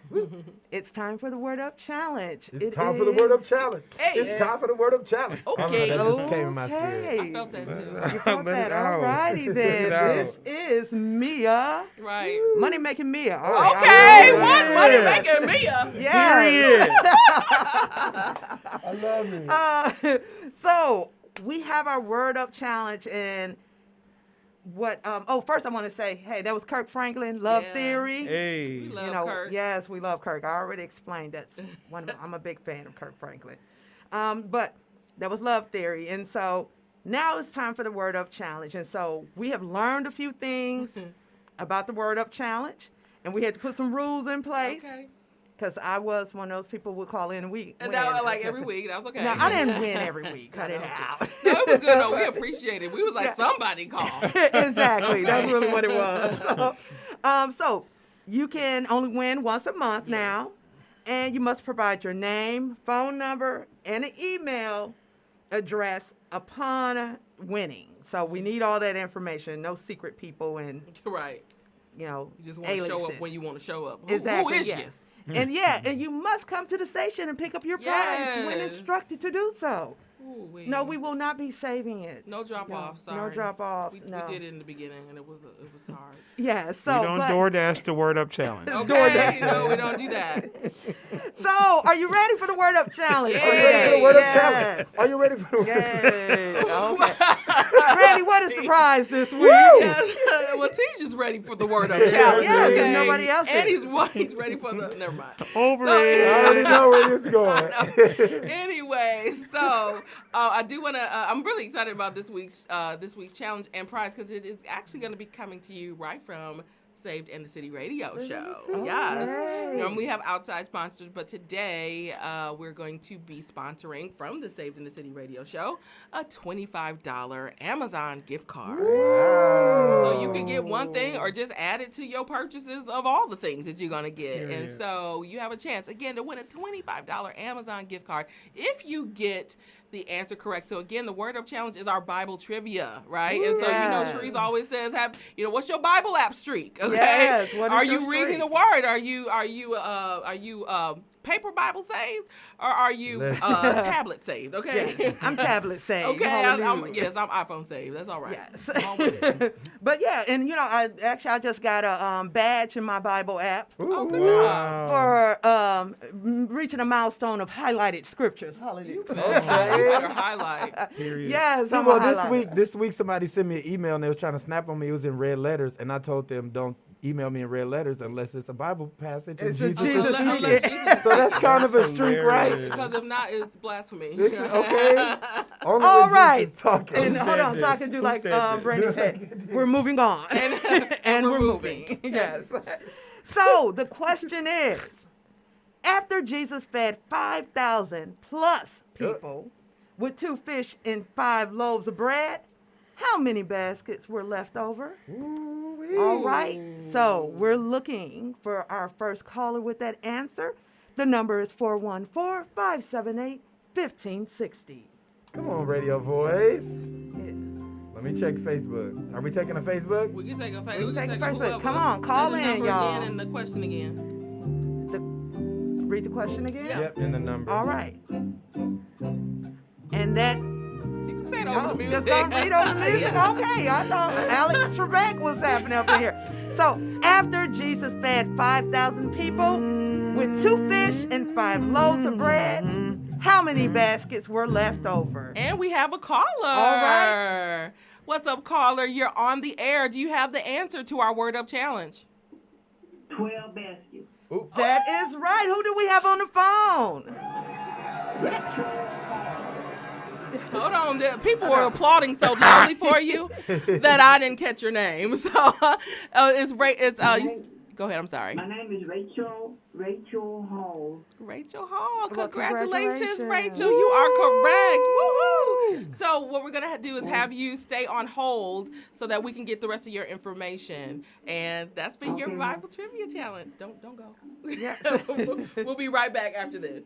C: It's time for the Word Up Challenge.
B: It's time for the Word Up Challenge.
A: Hey.
B: It's time for the Word Up Challenge.
A: Okay.
B: That just came in my spirit.
A: I felt that too.
C: You felt that? All righty then. This is Mia.
A: Right.
C: Money making Mia. All
A: Okay.
C: right.
A: What money making Mia?
C: Yes.
B: I love it.
C: So we have our Word Up Challenge, and what? First I want to say, hey, that was Kirk Franklin, Love Theory.
D: Hey.
A: We love Kirk.
C: Yes, we love Kirk. I already explained that's I'm a big fan of Kirk Franklin. But that was Love Theory, and so now it's time for the Word Up Challenge, and so we have learned a few things about the Word Up Challenge, and we had to put some rules in place.
A: Okay.
C: Because I was one of those people who would call in a week.
A: And now, like every week, that was okay.
C: No, I didn't win every week. Cut it out.
A: No, it was good. No, we appreciate it. We was like, somebody called.
C: Exactly. That's really what it was. So you can only win once a month now. And you must provide your name, phone number, and an email address upon winning. So we need all that information. No secret people and,
A: Right.
C: You
A: just want to show up
C: aliases.
A: when you want to show up.
C: Exactly.
A: Who is
C: yes.
A: you?
C: And and you must come to the station and pick up your prize when instructed to do so.
A: Ooh-wee.
C: No, we will not be saving it.
A: No drop-offs, sorry.
C: No drop-offs,
A: We did it in the beginning, and it was hard.
C: Yeah, so.
D: We don't DoorDash the Word Up Challenge.
A: Okay, no, we don't do that.
C: So, are you ready for the Word Up Challenge?
A: Yay.
B: Are you ready for the Word Up Challenge? Are you ready for the Word Up
C: Yay. Okay. Randy, what a surprise this week.
A: Yes. Well, Teach is ready for the Word Up Challenge.
C: Yes,
A: okay?
C: and nobody else
A: And
C: is.
A: he's ready for the, never mind.
D: Over
B: I
D: it.
B: already know where this is going.
A: Anyway, so I do want to. I'm really excited about this week's challenge and prize because it is actually going to be coming to you right from Saved in the City radio show. Yes.
C: Yay.
A: Normally we have outside sponsors, but today we're going to be sponsoring from the Saved in the City radio show a $25 Amazon gift card.
B: Wow.
A: So you can get one thing or just add it to your purchases of all the things that you're going to get. And so you have a chance, again, to win a $25 Amazon gift card if you get the answer correct. So again, the Word Up Challenge is our Bible trivia, right? And so Sharice always says, what's your Bible app streak? Okay,
C: Yes, what is
A: are
C: your
A: you reading
C: streak?
A: the Word? Are you paper Bible saved, or are you tablet saved? Okay,
C: Yes, I'm tablet saved.
A: okay, I'm
C: Hallelujah.
A: iPhone saved. That's all right.
C: Yes.
A: I'm with it.
C: But yeah, and I just got a badge in my Bible app
A: Oh, good job.
C: for reaching a milestone of highlighted scriptures. Hallelujah.
A: Your highlight.
D: Period.
C: Yes, I'm
B: Well,
C: a highlighter.
B: this week somebody sent me an email and they was trying to snap on me. It was in red letters, and I told them don't email me in red letters unless it's a Bible passage and
C: It's a
B: Jesus
C: Jesus
B: is speaking.
A: Jesus.
B: So that's kind of a streak, right?
A: Because if not, it's blasphemy.
B: Listen, okay. Only
C: All
B: when
C: right.
B: Jesus talking.
C: And hold on, so I can do like Brandy said. We're moving on. And we're moving. Yes. So the question is, after Jesus fed 5,000 plus people with 2 fish and 5 loaves of bread, how many baskets were left over?
B: Ooh-wee.
C: All right. So we're looking for our first caller with that answer. The number is 414-578-1560.
B: Come on, radio voice. Let me check Facebook. Are we taking a Facebook?
A: We can take a
C: We can take a
A: whoever.
C: Facebook. Come on, call
A: Say the
C: in,
A: number
C: y'all.
A: Again and the question again.
C: Read the question again?
B: Yep, in the number.
C: All right. And that,
A: You can say it over the music.
C: just gonna read over the music? Okay, I thought Alex Trebek was happening up in here. So, after Jesus fed 5,000 people with 2 fish and 5 loaves of bread, how many baskets were left over?
A: And we have a caller.
C: All right.
A: What's up, caller? You're on the air. Do you have the answer to our Word Up Challenge?
E: 12 baskets.
C: That is right. Who do we have on the phone?
A: Hold on. People were applauding so loudly for you that I didn't catch your name. So go ahead. I'm sorry.
E: My name is Rachel Hall.
A: Rachel Hall.
C: Well,
A: Congratulations,
C: congratulations.
A: Rachel. You are correct. Woo-hoo. So what we're going to do is have you stay on hold so that we can get the rest of your information. And that's been your Bible Trivia Challenge. Don't go.
C: Yes.
A: We'll be right back after this.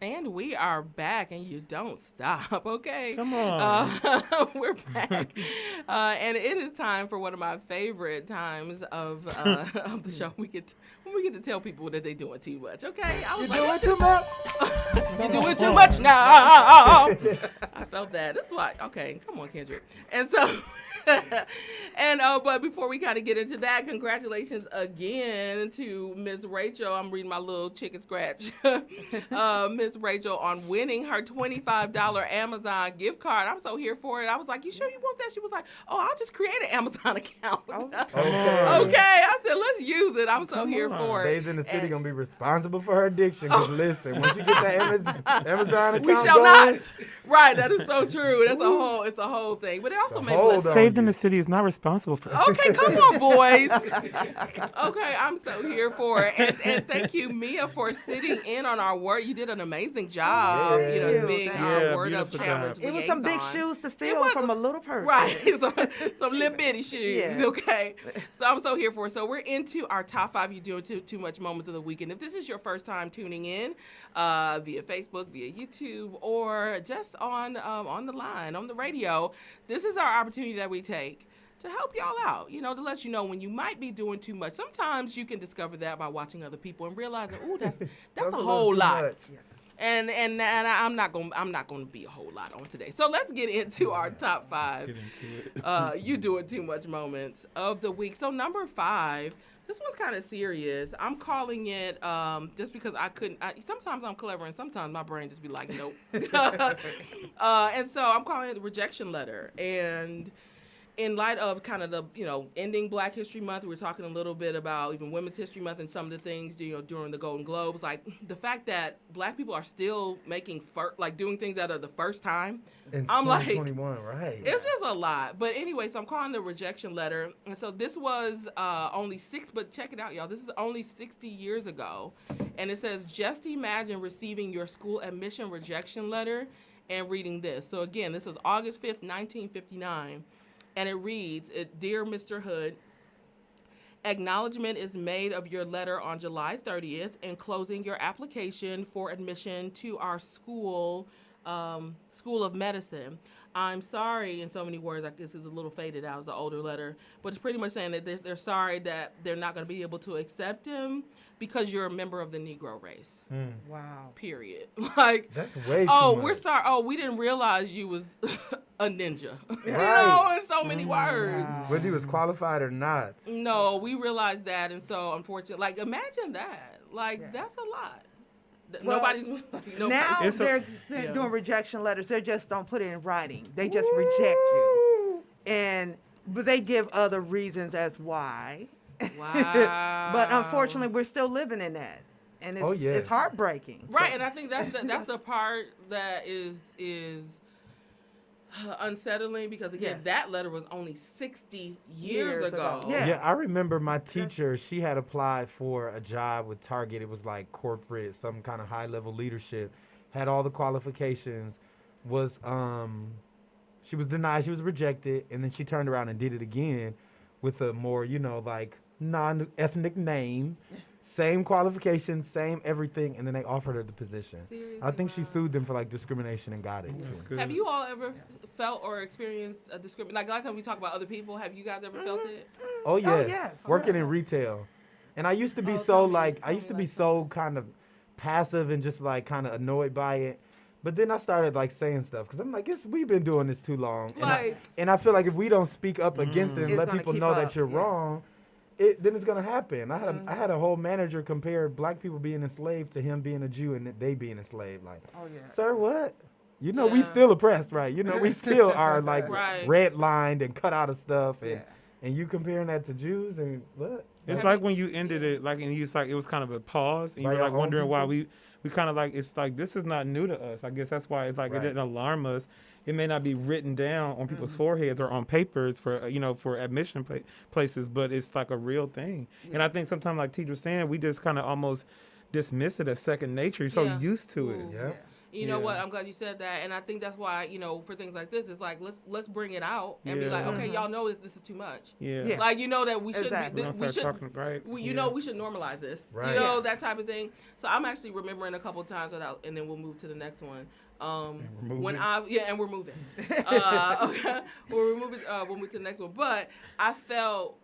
A: And we are back, and you don't stop, okay?
D: Come on.
A: We're back. And it is time for one of my favorite times of the show. When we get to tell people that they're doing too much, okay?
B: You're doing too much?
A: You're doing too much now. I felt that. That's why. Okay, come on, Kendrick. And so... and but before we kind of get into that, congratulations again to Miss Rachel. I'm reading my little chicken scratch. Miss Rachel on winning her $25 Amazon gift card. I'm so here for it. I was like, you sure you want that? She was like, oh, I'll just create an Amazon account.
B: Okay.
A: I said, let's use it. I'm so here for it.
B: Babes in the City going to be responsible for her addiction. Because listen, once you get that Amazon account
A: we shall
B: going,
A: not. Right, that is so true. It's a whole thing. But it also makes
D: Saved in the City is not responsible for
A: Okay, come on, boys. Okay, I'm so here for it. And thank you, Mia, for sitting in on our word. You did an amazing job, being our Word Up Challenge liaison.
C: It was some big shoes to fill from a little person.
A: Right, some little bitty shoes, okay? So I'm so here for it. So we're into our top 5 You Doing Too Much Moments of the week. And if this is your first time tuning in via Facebook, via YouTube, or just on the line, on the radio, this is our opportunity that we take to help y'all out, to let you know when you might be doing too much. Sometimes you can discover that by watching other people and realizing, ooh, that's a whole lot. Yes. And I'm not gonna be a whole lot on today. So let's get into our top 5.
D: Let's get into it.
A: You doing too much moments of the week. So number 5. This one's kind of serious. I'm calling it just because sometimes I'm clever and sometimes my brain just be like, nope. And so I'm calling it the Rejection Letter. And in light of kind of the, ending Black History Month, we're talking a little bit about even Women's History Month and some of the things, during the Golden Globes, like the fact that Black people are still doing things that are the first time.
B: In
A: I'm
B: 2021, right.
A: It's just a lot. But anyway, so I'm calling the Rejection Letter. And so this was but check it out, y'all. This is only 60 years ago. And it says, just imagine receiving your school admission rejection letter and reading this. So again, this is August 5th, 1959. And it reads, Dear Mr. Hood, acknowledgement is made of your letter on July 30th enclosing your application for admission to our School of Medicine. I'm sorry, in so many words, this is a little faded out, it's an older letter, but it's pretty much saying that they're sorry that they're not going to be able to accept him because you're a member of the Negro race.
C: Wow.
A: Period.
B: That's way too much.
A: We're sorry. Oh, we didn't realize you was a ninja.
B: Right.
A: In so many words.
B: Whether he was qualified or not.
A: No, we realized that, and so unfortunately, imagine that. That's a lot.
C: Well,
A: nobody's
C: now they're doing rejection letters. They just don't put it in writing. They just reject you, but they give other reasons as why.
A: Wow.
C: But unfortunately, we're still living in that, and it's heartbreaking.
A: Right, and I think that's the part that is unsettling because again, that letter was only 60 years ago.
B: Yeah, I remember my teacher. She had applied for a job with Target. It was like corporate, some kind of high level leadership. Had all the qualifications. She was denied. She was rejected, and then she turned around and did it again with a more non-ethnic name. Same qualifications, same everything, and then they offered her the position.
A: Seriously?
B: I think she sued them for discrimination and got it.
D: Good.
A: Have you all ever felt or experienced a discrimination? Like a lot of times we talk about other people. Have you guys ever felt it?
B: Oh yes. Working in retail, and I used to be so kind of passive and just kind of annoyed by it. But then I started saying stuff because I'm like, we've been doing this too long, and I feel like if we don't speak up against it and let people know that you're wrong. Then it's gonna happen. I had a whole manager compare Black people being enslaved to him being a Jew and they being enslaved. Sir, what? We still oppressed, right? We still are redlined and cut out of stuff, and you comparing that to Jews and what?
D: It's like when you ended it, and it was kind of a pause, and you were wondering why we kind of it's this is not new to us. I guess that's why it's it didn't alarm us. It may not be written down on people's foreheads or on papers for for admission places, but it's a real thing. And I think sometimes, like teachers saying, we just kind of almost dismiss it as second nature. You're so used to it.
A: You know what? I'm glad you said that, and I think that's why, you know, for things like this, it's like let's bring it out and be like, okay, y'all know this is too much.
C: Yeah.
A: Like, you know that we shouldn't.
C: Exactly.
A: We should. You know we should normalize this. You know that type of thing. So I'm actually remembering a couple of times without, and then we'll move to the next one. When and we're moving. Okay. We'll move to the next one. But I felt.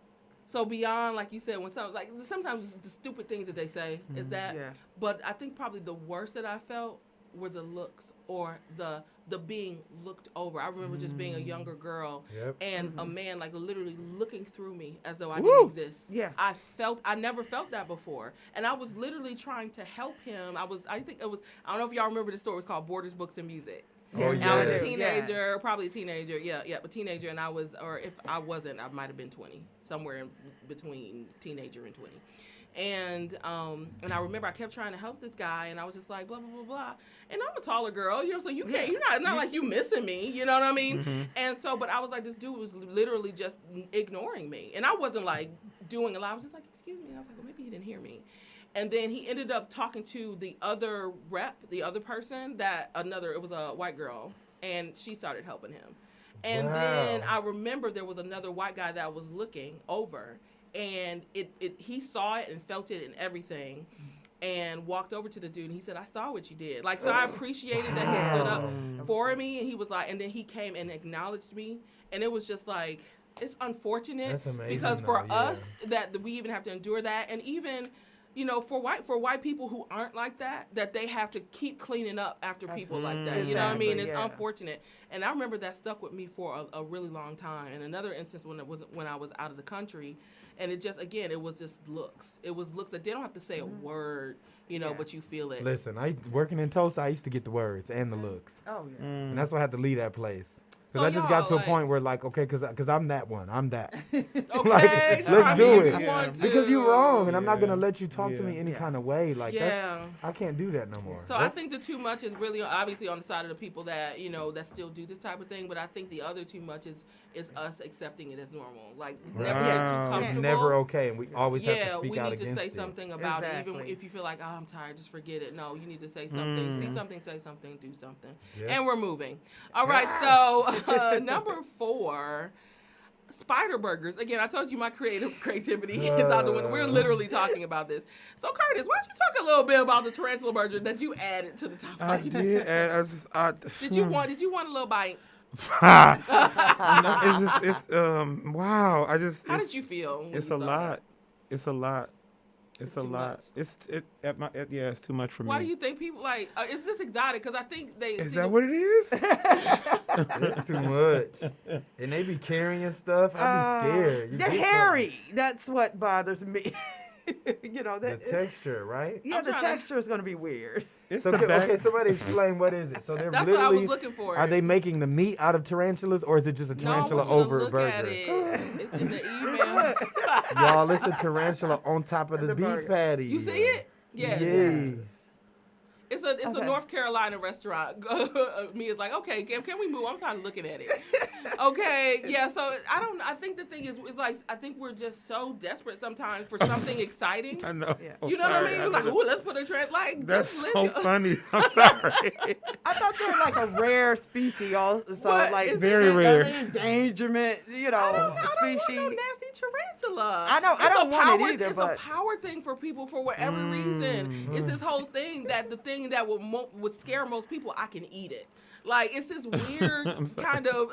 A: So beyond, like you said, when sometimes it's the stupid things that they say is that, but I think probably the worst that I felt were the looks or the being looked over. I remember just being a younger girl and a man like literally looking through me as though I didn't exist.
C: Yeah.
A: I never felt that before. And I was literally trying to help him. I don't know if y'all remember the story. It was called Borders, Books, and Music.
B: Oh,
A: And I was a teenager, probably a teenager. A teenager, and I was, or if I wasn't, I might have been 20, somewhere in between teenager and 20. And I remember I kept trying to help this guy, and I was just like, blah, blah, blah, blah. And I'm a taller girl, you know, so you can't, you're not like you missing me, you know what I mean? And so, but I was like, this dude was literally just ignoring me. And I wasn't like doing a lot. I was just like, excuse me. And I was like, well, maybe he didn't hear me. And then he ended up talking to the other rep, the other person, it was a white girl, and she started helping him. And then I remember there was another white guy that was looking over, and he saw it and felt it and everything, and walked over to the dude, and he said, I saw what you did. Like, so I appreciated that he stood up for me, and he was like, and then he came and acknowledged me, and it was just like, it's unfortunate because for us that we even have to endure that, and even, you know, for white people who aren't like that they have to keep cleaning up after people like that. You know what I mean? It's unfortunate. And I remember that stuck with me for a really long time. And another instance when I was out of the country, and it just, again, it was just looks. It was looks that they don't have to say a word, you know, but you feel it.
B: Listen, working in Tulsa, I used to get the words and the looks.
C: Oh, yeah.
B: And that's why I had to leave that place. Because I just got to a point where, like, okay, because I'm that one. I'm that.
A: Okay.
B: Let's do it. Because you're wrong, and I'm not going to let you talk to me any kind of way. Like, I can't do that no more.
A: So I think the too much is really obviously on the side of the people that, you know, that still do this type of thing. But I think the other too much is us accepting it as normal. Like, never get too comfortable.
B: It's never okay, and we always have to speak out against it.
A: Yeah, we need to say something about it. Even if you feel like, oh, I'm tired, just forget it. No, you need to say something. See something, say something, do something. And we're moving. All right, so number 4, spider burgers. Again, I told you my creativity is out the window. We're literally talking about this. So, Curtis, why don't you talk a little bit about the tarantula burger that you added to the top?
D: I did add.
A: Did you want a little bite?
D: No, it's wow.
A: How did you feel?
D: It's a lot. It's a lot. It's a lot. It's too much for me.
A: Why do you think people like? Is this exotic? Because I think they.
D: Is that what it is?
B: It's too much. And they be carrying stuff. I be scared.
C: They're hairy. That's what bothers me. You know
B: the texture, right?
C: Yeah, the texture is going to be weird.
B: Okay, somebody explain what is it. So they're
A: That's
B: literally,
A: what I was looking for.
B: Are they making the meat out of tarantulas, or is it just a tarantula over a burger?
A: At it. It's in the email.
B: Y'all, it's a tarantula on top of the beef patty.
A: You see it? Yeah.
B: Yes.
A: It's a North Carolina restaurant. Mia's like, okay, can we move? I'm tired of looking at it. Okay, yeah. So I think the thing is like I think we're just so desperate sometimes for something exciting.
D: I know.
A: Yeah. You know what I mean? We're like, ooh, let's put a trend like.
D: That's so funny. I'm sorry.
C: I thought they were like a rare species, also like
D: very rare
C: endangerment. You know,
A: I don't
C: species.
A: want no nasty tarantula.
C: I don't want it either.
A: It's a power thing for people for whatever reason. It's this whole thing that the thing that would scare most people, I can eat it. Like, it's this weird kind of.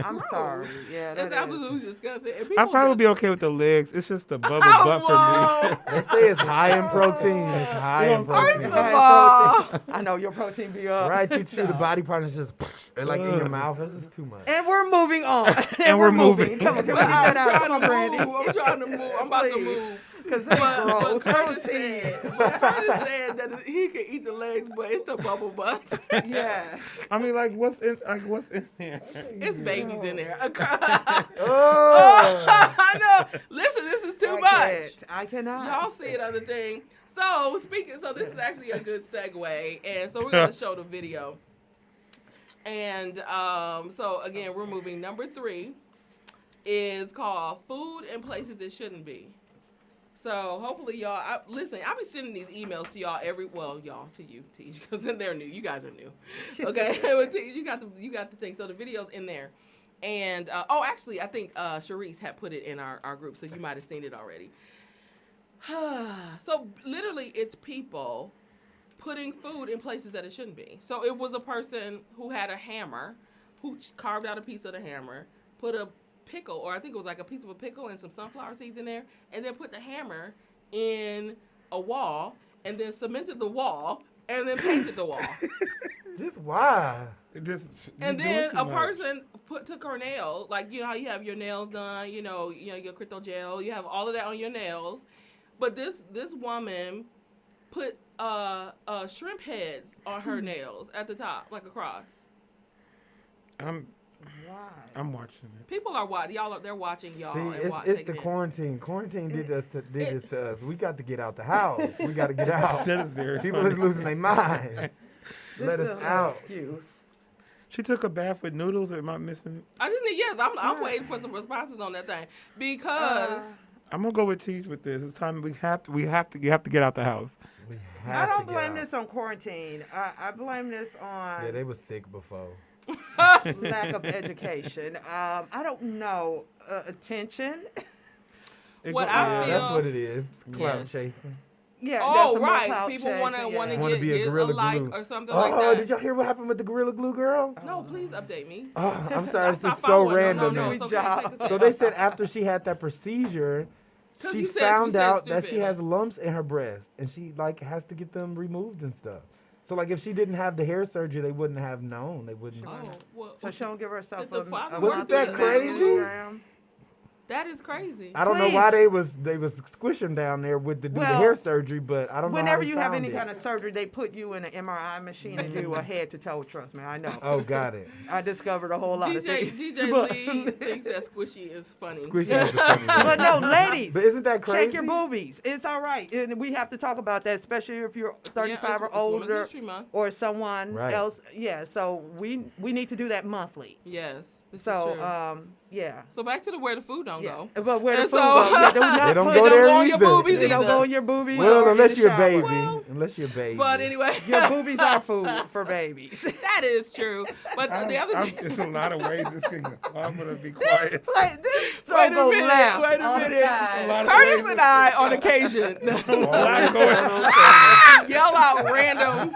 C: I'm sorry. Yeah,
A: that's absolutely disgusting.
D: I'd probably be okay with the legs. It's just the bubble butt for me.
B: They say it's high in protein. It's high in protein.
A: First of all,
C: I know your protein be up.
B: Right, you chew the body part and it's just like in your mouth. It's just too much.
C: And we're moving on.
D: And we're moving.
C: Come on, Come on, Brandy.
A: I'm trying to move. I'm about to move.
C: Because gross.
A: Curtis said that he can eat the legs, but it's the bubble butt.
C: Yeah.
D: I mean, like, what's in there?
A: It's babies in there.
B: Oh.
A: I know. Listen, this is too much.
C: I cannot.
A: Y'all see it on the thing. So this is actually a good segue, and so we're gonna show the video. And so again, we're moving. Number 3 is called Food in Places It Shouldn't Be. So hopefully y'all, listen, I'll be sending these emails to y'all y'all to you, Teej, because they're new. You guys are new. Okay, but Teej, you got the thing. So the video's in there. And, actually, I think Sharice had put it in our group, so you might have seen it already. So literally, it's people putting food in places that it shouldn't be. So it was a person who had a hammer, who carved out a piece of the hammer, put a pickle, or I think it was like a piece of a pickle and some sunflower seeds in there, and then put the hammer in a wall, and then cemented the wall, and then painted the wall.
B: Just why?
A: And then a person took her nail, like, you know how you have your nails done, you know your crypto gel, you have all of that on your nails, but this woman put shrimp heads on her nails at the top, like across.
D: I'm watching it.
A: People are watching. They're watching y'all.
B: See, it's the quarantine. Quarantine did this to us. We got to get out the house. We got to get out.
D: That is very
B: People
D: funny.
B: is losing their mind. Let us out.
C: Excuse.
D: She took a bath with noodles. Or am I missing?
A: I just need I'm waiting for some responses on that thing because
D: I'm gonna go with Teach with this. It's time you have to get out the house.
C: I don't blame this on quarantine. I blame this on
B: Yeah, they were sick before.
C: lack of education. I don't know. Attention.
A: What I feel.
B: That's what it is. Clout
A: Yes.
B: chasing.
C: Yeah.
A: Oh,
C: that's some more
A: right.
C: clout
A: People
C: chasing,
A: want to
B: Wanna be a
A: get a
B: Gorilla
A: like
B: Glue.
A: or something like that.
B: Oh, did y'all hear what happened with the Gorilla Glue girl?
A: No, please update me.
B: Oh, I'm sorry. This
A: Stop
B: is so
A: following.
B: random.
A: No,
B: man.
A: it's okay. Take the
B: So
A: step.
B: they said after she had that procedure,
A: 'Cause
B: she
A: you said
B: found out that
A: stupid.
B: she has lumps in her breast, and she has to get them removed and stuff. So if she didn't have the hair surgery, they wouldn't have known. They wouldn't.
A: Oh, well,
C: So she don't give herself
A: Did
C: a
A: the father
B: Wasn't that crazy?
C: mammogram?
A: that is crazy.
B: I don't know
C: Please.
B: why they was squishing down there to do the
C: Well,
B: hair surgery, but I don't know.
C: Whenever
B: how
C: you
B: they
C: have
B: found
C: any
B: it.
C: kind of surgery, they put you in an MRI machine and do a head to toe. Trust me, I know.
B: Oh, got it.
C: I discovered a whole lot of things.
A: DJ
C: But-
A: Lee thinks that squishy is funny.
B: Squishy is the funny
C: But
B: one.
C: no, ladies,
B: But isn't that crazy?
C: shake your boobies. It's all right, and we have to talk about that, especially if you're 35
A: it's
C: or
A: Women's
C: older,
A: History Month.
C: or someone
B: Right.
C: else. Yeah, so we need to do that monthly.
A: Yes, this is
C: So
A: true.
C: yeah.
A: So back to the where the food don't
C: Yeah.
A: go.
C: But where the
A: And
C: food
A: so-
C: go? Yeah, do not
B: They don't
C: put
B: go
A: It
B: there
A: don't go on your
B: either.
A: boobies
C: They don't
A: either.
C: go in your boobies.
B: Well,
C: or
B: unless
C: in the
B: you're a
C: shower.
B: baby.
A: Well,
B: Unless you're a baby.
A: But anyway,
C: Your boobies are food for babies.
A: that is true. But the other thing.
D: There's a lot of ways this can go. I'm gonna be quiet.
C: This show
A: Wait a
C: go
A: minute,
C: left
A: wait a
C: all the
A: minute.
C: time.
D: lot of
A: Curtis
D: ways
A: and I, on occasion,
D: A lot going.
A: yell out random.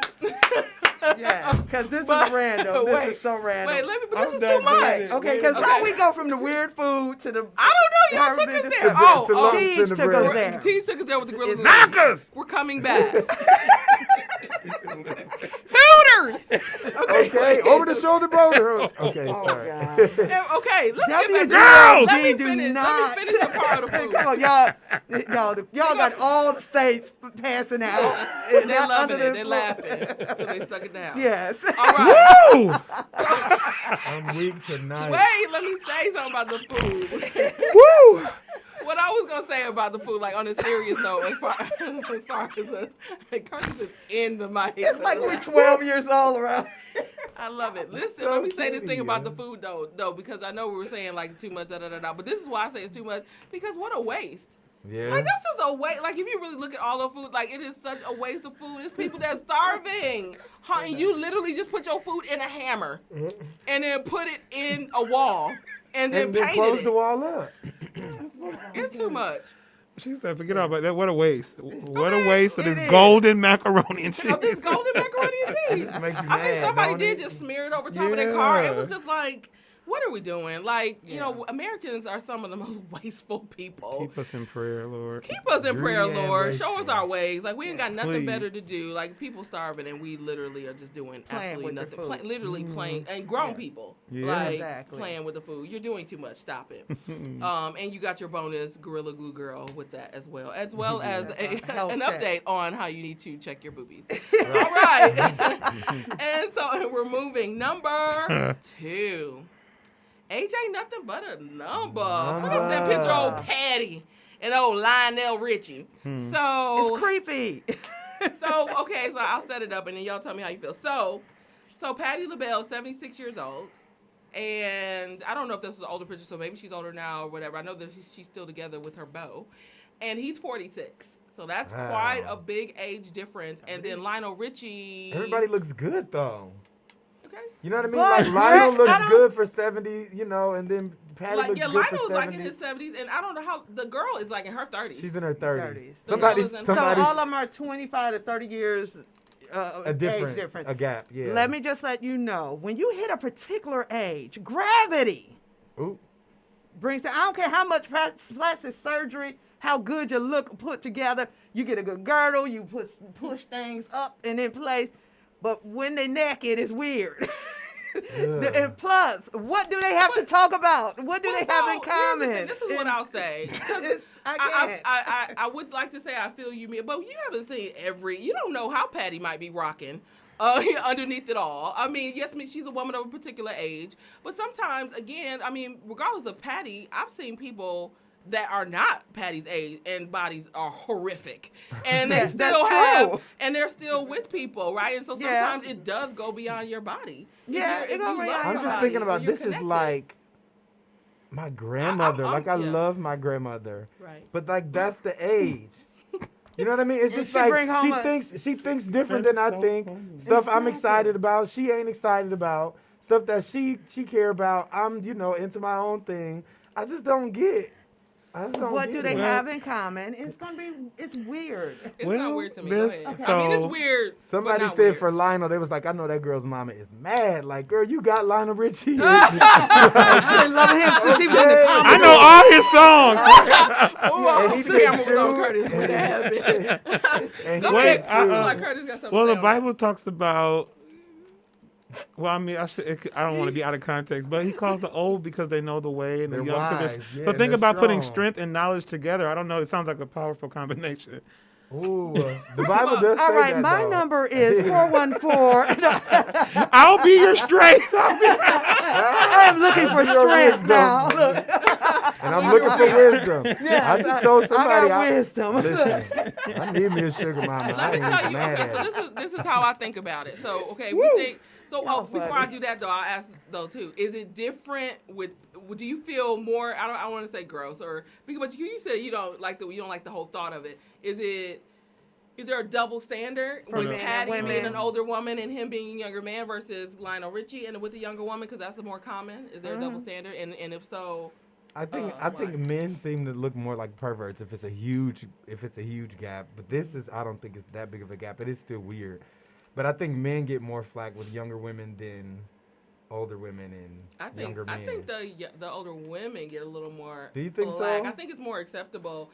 C: Yeah, because this
A: But-
C: is random. This
A: wait,
C: is so random.
A: Wait, let me. But
D: I'm
A: this is
D: done
A: too much.
D: doing it.
C: Okay, because
A: Okay.
C: how we go from the weird food to the
A: I don't know. Y'all took us
C: garbage
A: there.
C: to
A: Oh,
B: lumps in
C: Cheese
B: the
C: took
B: bread.
C: us there.
A: T took us there with the Gorilla Glue.
D: Knockers.
A: We're coming back. Hooters.
B: Okay, over the shoulder boner. Okay,
C: Oh,
B: sorry.
C: God.
A: Okay, let's get back to
C: Girls!
A: Let me
C: Do
A: finish.
C: not.
A: Let me finish the part of the food.
C: Come on, y'all got all the states passing out.
A: They're loving it. They're laughing because they stuck it down.
C: Yes.
A: All right.
D: Woo!
B: I'm weak tonight.
A: Wait, let me say something about the food.
D: Woo!
A: What I was gonna say about the food, like on a serious note, as far as Curtis is in the mic.
C: It's like we're 12 years old around.
A: I love it. Listen,
B: So
A: let me say this
B: cute,
A: thing about the
B: yeah.
A: food though, because I know we were saying like too much, but this is why I say it's too much, because what a waste.
B: Yeah.
A: Like that's just a waste. Like if you really look at all the food, like it is such a waste of food. It's people that's starving. Huh, and you literally just put your food in a hammer and then put it in a wall and then
B: and then
A: painted
B: close
A: it.
B: the wall up.
A: It's too much.
D: She said, "Forget all about that. What a waste. What a
A: Okay,
D: waste of
C: it
D: this
C: is.
D: golden macaroni and cheese."
A: Of this golden macaroni and cheese.
B: Just make you
A: I mean,
B: mad,
A: somebody
B: don't
A: did
B: it?
A: just smear it over top of their car. It
D: Yeah.
A: was just like, what are we doing? Like, you know, Americans are some of the most wasteful people.
D: Keep us in prayer, Lord.
A: Keep us in prayer,
B: Greedy and
A: Lord. Show us
B: wasteful.
A: our ways. Like, we ain't got nothing
D: Please.
A: better to do. Like, people starving, and we literally are just doing
C: Playing
A: absolutely
C: with the
A: nothing.
C: food.
A: Literally playing, and grown people.
D: Yeah.
A: Like,
C: Exactly.
A: playing with the food. You're doing too much. Stop it. And you got your bonus Gorilla Glue Girl with that as well as
C: health
A: an
C: check.
A: update on how you need to check your boobies. All right. And so we're moving. Number 2. Age ain't nothing but a number. Put up that picture of old Patty and old Lionel Richie. So
C: It's creepy.
A: okay, so I'll set it up and then y'all tell me how you feel. So Patty LaBelle, 76 years old. And I don't know if this is an older picture, so maybe she's older now or whatever. I know that she's still together with her beau. and he's 46. So that's quite a big age difference. And then Lionel Richie.
B: Everybody looks good though.
A: Okay.
B: You know what I mean?
C: But
B: Like Lionel looks good for 70, you know, and then Patty looks good for 70.
A: Lionel's like in his 70s, and I don't know how the girl is like in her 30s.
B: She's in her 30s.
A: So
C: all of them are 25 to 30 years
B: a difference. A gap, yeah.
C: Let me just let you know, when you hit a particular age, gravity brings I don't care how much plastic surgery, how good you look put together, you get a good girdle, you push things up and in place, but when they naked, it's weird. And plus, what do they have to talk about? What do they have in common?
A: This is what I'll say. I would like to say I feel you, but you haven't seen you don't know how Patty might be rocking underneath it all. I mean, yes, she's a woman of a particular age, but sometimes, again, I mean, regardless of Patty, I've seen people that are not Patty's age and bodies are horrific, and they they're still with people, right? And so sometimes it does go beyond your body.
B: I'm just thinking about this is like my grandmother. I love my grandmother,
A: right?
B: But like that's the age. You know what I mean? It's just like she thinks different than I think. Stuff I'm excited about, she ain't excited about. Stuff that she care about, I'm into my own thing. I just don't get.
C: What do they have in common? It's weird.
A: It's not weird to me. Go ahead. I mean, it's weird.
B: Somebody said weird. For Lionel, they was like, I know that girl's mama is mad. Like, girl, you got Lionel Richie.
C: I've been loving him since he was in the comedy.
D: I know all his songs. Well, the Bible talks about. Well, I mean, I don't want to be out of context, but he calls the old because they know the way, and the young because so think about putting strength and knowledge together. I don't know. It sounds like a powerful combination.
B: Ooh, the Bible does.
C: All right,
B: that,
C: my
B: though.
C: number is 414.
D: I'll be your strength.
C: I am looking for strength now.
B: And I'm looking for wisdom.
C: Yeah,
B: I just told somebody.
C: I got wisdom.
B: Listen, I need me a sugar mama.
A: Let me tell you. Okay, so this is how I think about it. So we think. So before I do that though, I'll ask though too. Is it different with? Do you feel more? I want to say gross but you said you don't like the whole thought of it. Is there a double standard with Patty being an older woman and him being a younger man versus Lionel Richie and with a younger woman because that's the more common? Is there a double standard? And if so,
B: I think men seem to look more like perverts if it's a huge gap. But I don't think it's that big of a gap. It is still weird. But I think men get more flack with younger women than older women and younger men.
A: I think the older women get a little more.
B: Do you think
A: flack.
B: so?
A: I think it's more acceptable,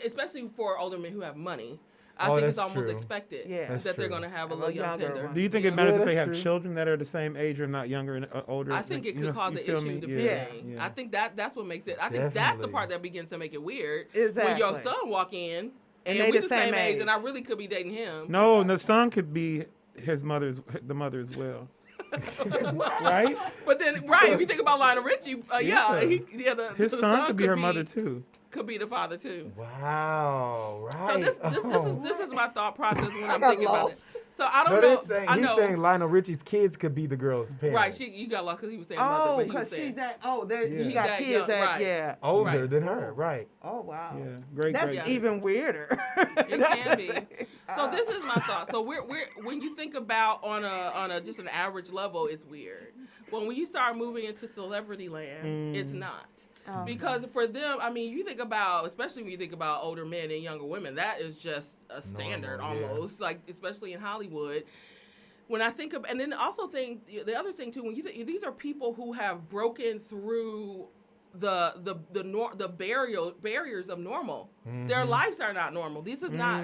A: especially for older men who have money. I think it's almost expected that they're going to have a little young tender.
D: Do you think it matters if they have children that are the same age or not younger and older?
A: I think it could cause an issue depending. Yeah. I think that's what makes it. I think that's the part that begins to make it weird.
C: Exactly.
A: When your son walk in and we're the same age and I really could be dating him.
D: No, the son could be the mother as well. Right?
A: But then, if you think about Lionel Richie,
D: his son could be her mother too.
A: Could be the father too.
B: Wow! Right.
A: So this is my thought process when I'm thinking about it. So I don't know.
B: He's saying Lionel Richie's kids could be the girl's parents.
A: Right. You got lost because he was saying mother, but he was saying.
C: She got kids that
B: older than her. Right.
C: Oh wow.
D: Yeah. Great.
C: That's even weirder.
A: It can be. So this is my thought. So we're when you think about on a just an average level, it's weird. When you start moving into celebrity land, it's not. Because for them, I mean, you think about, especially when you think about older men and younger women, that is just a standard almost, like especially in Hollywood. When I think of, and then also the other thing too, when you think these are people who have broken through the barriers of normal. Their lives are not normal. This is not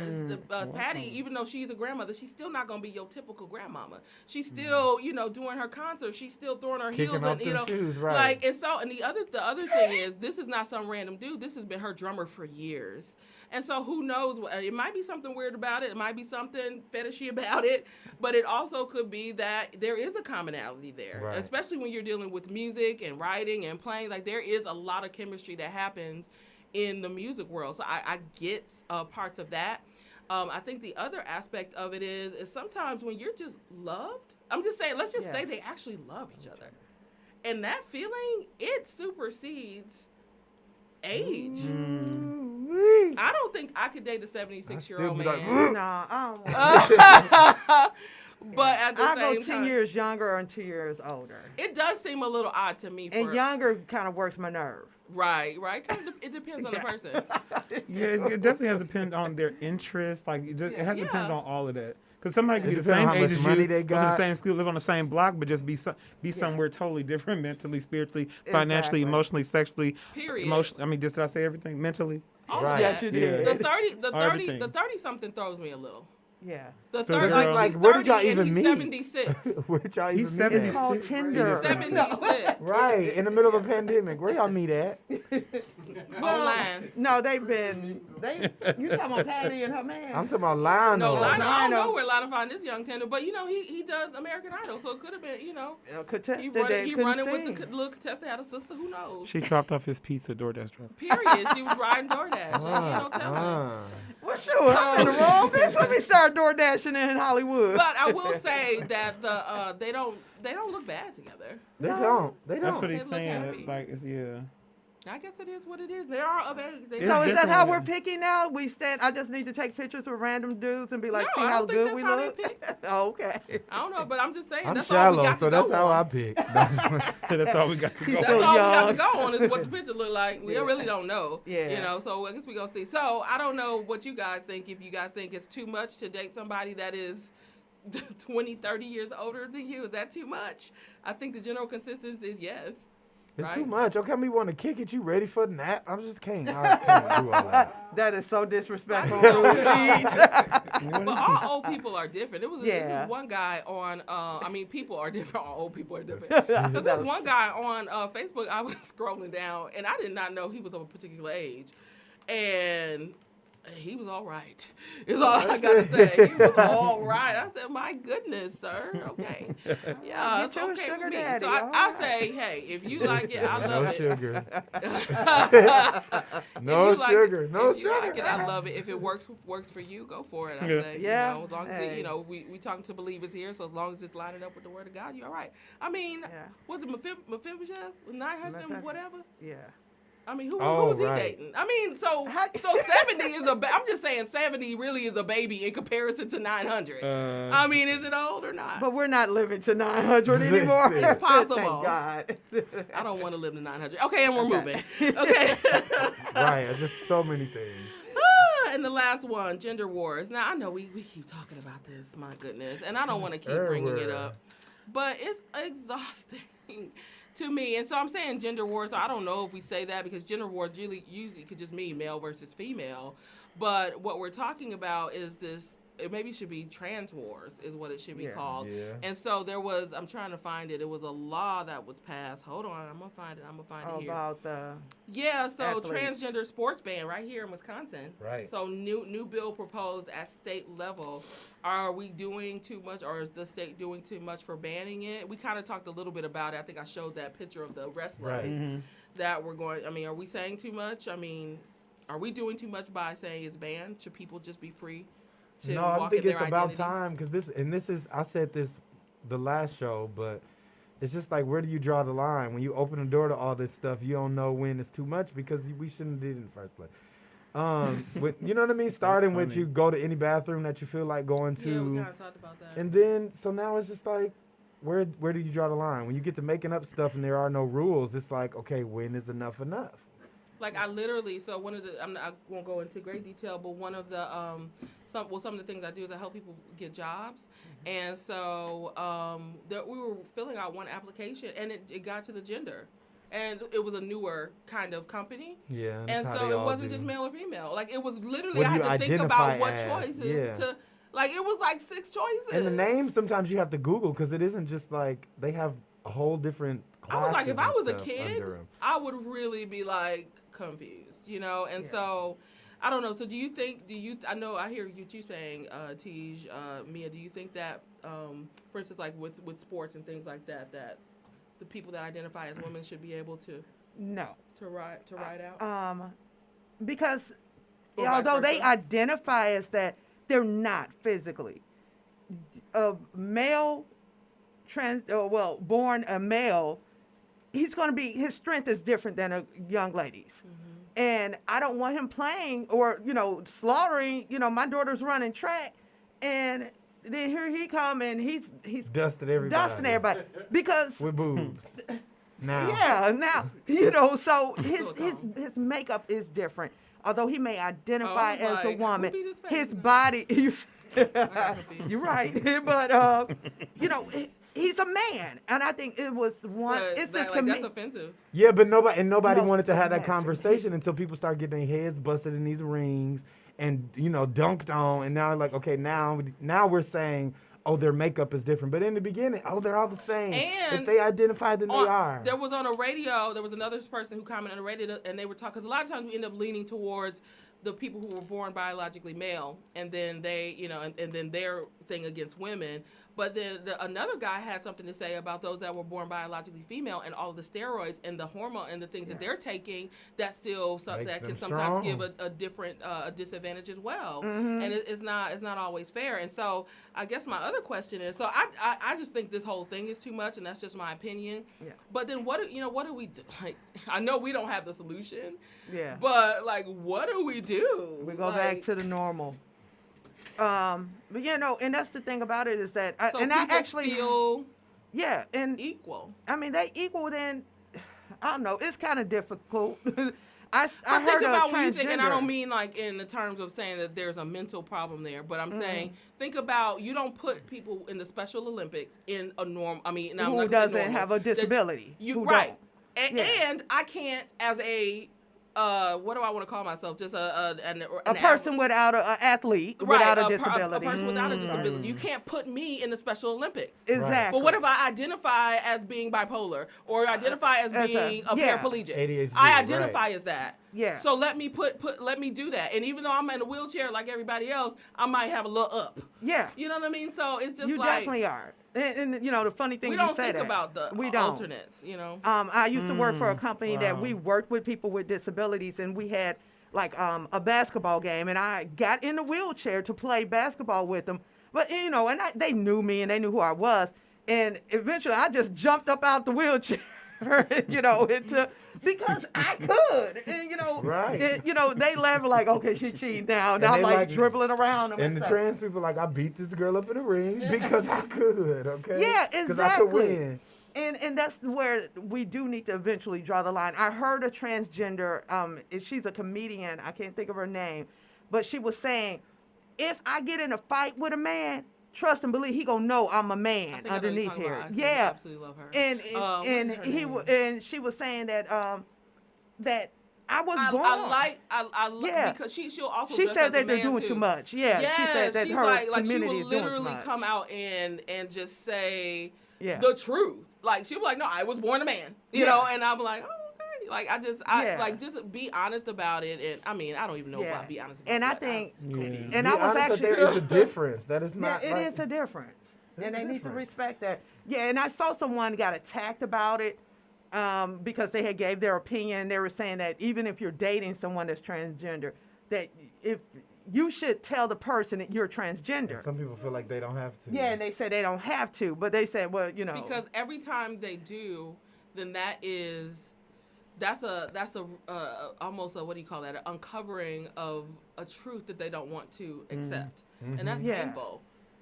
A: Patty. Even though she's a grandmother, she's still not gonna be your typical grandmama. She's still doing her concerts. She's still throwing her heels and
B: shoes, right.
A: and the other thing is this is not some random dude. This has been her drummer for years. And so who knows? It might be something weird about it. It might be something fetishy about it. But it also could be that there is a commonality there, right. Especially when you're dealing with music and writing and playing. Like there is a lot of chemistry that happens in the music world. So I get parts of that. I think the other aspect of it is sometimes when you're just loved, I'm just saying, let's just say they actually love each other. And that feeling, it supersedes age. I don't think I could date a 76-year-old man.
B: Like,
C: No, I don't want
A: But at the
C: I
A: same
C: go 2
A: time,
C: years younger and 2 years older.
A: it does seem a little odd to me.
C: And younger kind of works my nerve.
A: Right. Kind of, it depends on the person.
D: Yeah, it definitely has to depend on their interest. Like it has to depend on all of that. Because somebody could be the
B: depends
D: same
B: on how
D: age
B: much
D: as
B: money
D: you,
B: they
D: go to the
B: got.
D: same school, live on the same block, but just be somewhere totally different, mentally, spiritually, financially,
C: Exactly.
D: emotionally, sexually.
A: Period.
D: I mean, did I say everything? Mentally.
A: All of
B: Right.
C: Yes,
A: that.
C: you did.
D: Everything.
A: The 30-something throws me a little.
C: Yeah.
A: The
D: So
A: 30,
D: girl-
A: like, she's
B: where did
A: 30
B: y'all
A: and
B: even
A: he's
B: meet?
A: 76.
B: Where y'all
D: He's
B: even meet
D: 70.
B: at?
C: It's called Tinder.
A: 76.
B: Right, in the middle of a pandemic. Where y'all meet at?
A: Online.
C: No, you talking about Patty and her man?
B: I'm talking about Lionel.
A: No, I don't know
C: Lionel.
A: where Lionel found this young tender, but he does American Idol, so it could have been,
C: Contestant
A: he
C: that
A: running
C: couldn't
A: with
C: sing.
A: the little contestant, had a sister, who knows?
D: She dropped off his pizza, DoorDash drop.
A: Period. She was riding DoorDash. Tell me.
C: Well, sure, I'm in the wrong bitch. Let me start door dashing in Hollywood.
A: But I will say that they don't look bad together.
B: They don't.
D: That's what
A: They
D: he's
A: look
D: saying.
A: happy.
D: Like, yeah.
A: I guess it is what it is. They are of age.
C: So is that how
D: definitely-
C: we're picking now? I just need to take pictures with random dudes and be like,
A: No,
C: see
A: I
C: how
A: don't think
C: good
A: that's
C: we
A: how they
C: look?
A: pick.
C: Oh, okay.
A: I don't know, but I'm just saying
B: I'm
A: that's all we
B: shallow,
A: got
B: so
A: to
B: that's
A: go
B: how
A: on.
B: I pick.
D: That's all we got to go.
A: That's
C: So
A: all we got to
C: young.
A: go on is what the picture look like. We really don't know.
C: Yeah.
A: So I guess we're going to see. So I don't know what you guys think. If you guys think it's too much to date somebody that is 20, 30 years older than you, is that too much? I think the general consensus is yes.
B: It's
A: Right?
B: too much. Okay, me want to kick it. You ready for the nap? I just can't. I can't do all that.
C: That is so disrespectful.
A: But all old people are different. This
C: Yeah.
A: is one guy on, people are different. All old people are different. Because there's one guy on Facebook, I was scrolling down, and I did not know he was of a particular age. And he was all right. Is all I got to say. He was all right. I said, my goodness, sir. Okay. Yeah,
C: Get
A: it's
C: you a
A: okay
C: sugar
A: with me.
C: daddy,
A: So
C: all
A: I'll
C: right.
A: say, hey, if you like it, I
B: No
A: love it.
B: sugar.
A: If
B: No
A: you like
B: sugar.
A: it,
B: No
A: if you
B: sugar.
A: like it, I love it. If it works for you, go for it. I
D: Yeah.
A: say,
C: Yeah.
A: as long as
C: Hey.
A: we talking to believers here, so as long as it's lining up with the word of God, you're all right. I mean, was it Mephibosheth with 900 and whatever?
C: Yeah.
A: I mean, who
B: Oh,
A: was he
B: right.
A: dating? I mean, so 70 is I'm just saying 70 really is a baby in comparison to 900. I mean, is it old or not?
C: But we're not living to 900 anymore.
B: Listen.
A: It's possible.
C: Thank God.
A: I don't want to live to 900. Okay, and we're moving. Okay.
B: Right. Just so many things.
A: And the last one, gender wars. Now, I know we keep talking about this, my goodness, and I don't want to keep bringing it up, but it's exhausting to me. And so I'm saying gender wars. So I don't know if we say that because gender wars usually could just mean male versus female. But what we're talking about is this, it maybe should be trans wars is what it should be called.
B: Yeah.
A: And so I'm trying to find it. It was a law that was passed. Hold on, I'm going to find it. Here.
C: About the
A: Yeah, so
C: athletes.
A: transgender sports ban right here in Wisconsin.
B: Right.
A: So new bill proposed at state level. Are we doing too much, or is the state doing too much for banning it? We kind of talked a little bit about it. I think I showed that picture of the wrestlers that we're going. I mean, are we saying too much? I mean, are we doing too much by saying it's banned? Should people just be free to
B: No,
A: walk
B: I think
A: in
B: it's
A: their
B: about
A: identity?
B: time because this is I said this the last show, but it's just like where do you draw the line when you open the door to all this stuff? You don't know when it's too much because we shouldn't have did it in the first place. You know what I mean? Starting with you go to any bathroom that you feel like going to,
A: Yeah, we kind of talked about that.
B: and then so now it's just like where do you draw the line when you get to making up stuff and there are no rules? It's like okay, when is enough enough?
A: Like I literally, so one of the, I won't go into great detail, but one of the, some of the things I do is I help people get jobs. And so we were filling out one application and it got to the gender. And it was a newer kind of company.
B: Yeah.
A: And
B: that's how
A: so
B: they
A: it
B: all
A: wasn't
B: do.
A: just male or female. Like it was literally,
B: What
A: I
B: do
A: had
B: you
A: to think
B: identify
A: about what
B: as?
A: choices
B: Yeah.
A: to, like it was like 6 choices.
B: And the names sometimes you have to Google because it isn't just like they have a whole different
A: I was like, if I was a
B: classes and stuff
A: kid,
B: under 'em.
A: I would really be like confused, you know? And so, I don't know. So do you think, I know I hear you saying, Tej, Mia, do you think that, for instance, like with sports and things like that, that the people that identify as women should be able to ride out?
C: Because
A: Or vice
C: although they
A: versa?
C: identify as that, they're not physically. A male, born a male, his strength is different than a young lady's. And I don't want him playing or, slaughtering, my daughter's running track. And then here he come and he's
B: dusting everybody.
C: Because
B: with boobs. Now.
C: Yeah, now, so his makeup is different. Although he may identify as a woman, his body, you're right. But, he's a man. And I think it was one, it's this
A: that's offensive.
B: Yeah, but nobody wanted to have that conversation until people start getting their heads busted in these rings and, dunked on. And now, okay, now we're saying, oh, their makeup is different. But in the beginning, they're all the same. And if they identify, then they are.
A: There was on a radio, there was another person who commented on the radio, and they were talking, because a lot of times we end up leaning towards the people who were born biologically male, and then they, and then their thing against women. But then another guy had something to say about those that were born biologically female and all of the steroids and the hormone and the things that they're taking that still that can sometimes give a different disadvantage as well. Mm-hmm. And it's not always fair. And so I guess my other question is, so I just think this whole thing is too much, and that's just my opinion. Yeah. But then what do we do? Like, I know we don't have the solution. Yeah. But what do we do?
C: We go back to the normal. But and that's the thing about it is that, I actually
A: feel,
C: and
A: equal.
C: I mean, they equal. Then I don't know. It's kind of difficult. I heard
A: think about
C: transgender.
A: When you think, and I don't mean in the terms of saying that there's a mental problem there, but I'm saying think about, you don't put people in the Special Olympics in a norm. I mean,
C: who doesn't have a disability?
A: Right. And I can't as a what do I want to call myself? Just a
C: person without an athlete, without a disability.
A: A person without a disability. You can't put me in the Special Olympics.
C: Exactly.
A: But what if I identify as being bipolar or identify as being a paraplegic?
B: ADHD,
A: I identify as that.
C: Yeah.
A: So let me let me do that. And even though I'm in a wheelchair like everybody else, I might have a little up.
C: Yeah.
A: You know what I mean? So it's just
C: you definitely are. And the funny thing,
A: we don't think about the alternates,
C: I used to work for a company that we worked with people with disabilities, and we had a basketball game, and I got in the wheelchair to play basketball with them. But and they knew me and they knew who I was, and eventually I just jumped up out the wheelchair. Because I could, and
B: right.
C: They laugh like, okay, she cheating now. Now I'm like dribbling around them.
B: And the trans people I beat this girl up in the ring because I could, okay?
C: Yeah, exactly.
B: Because I could win.
C: And that's where we do need to eventually draw the line. I heard a transgender, she's a comedian, I can't think of her name, but she was saying, if I get in a fight with a man, trust and believe he gonna know I'm a man underneath here.
A: Yeah, absolutely love her.
C: And she was saying that that I was born.
A: I like because she'll also.
C: She said that they're doing too much. Yeah, she said that her community is doing too much. She will literally come out and just say the truth. Like she'll be like, no, I was born a man. You know, and I'm like, oh. Like just be honest about it, and I mean I don't even know about be honest about it. And I think,
B: and I was actually there is a difference. That is not.
C: It is a difference, and they need to respect that. Yeah, and I saw someone got attacked about it because they had gave their opinion. They were saying that even if you're dating someone that's transgender, that if you should tell the person that you're transgender.
B: Some people feel like they don't have to.
C: Yeah, and they said they don't have to, but they said, well,
A: because every time they do, then that's almost a what do you call that? An uncovering of a truth that they don't want to accept, and that's painful.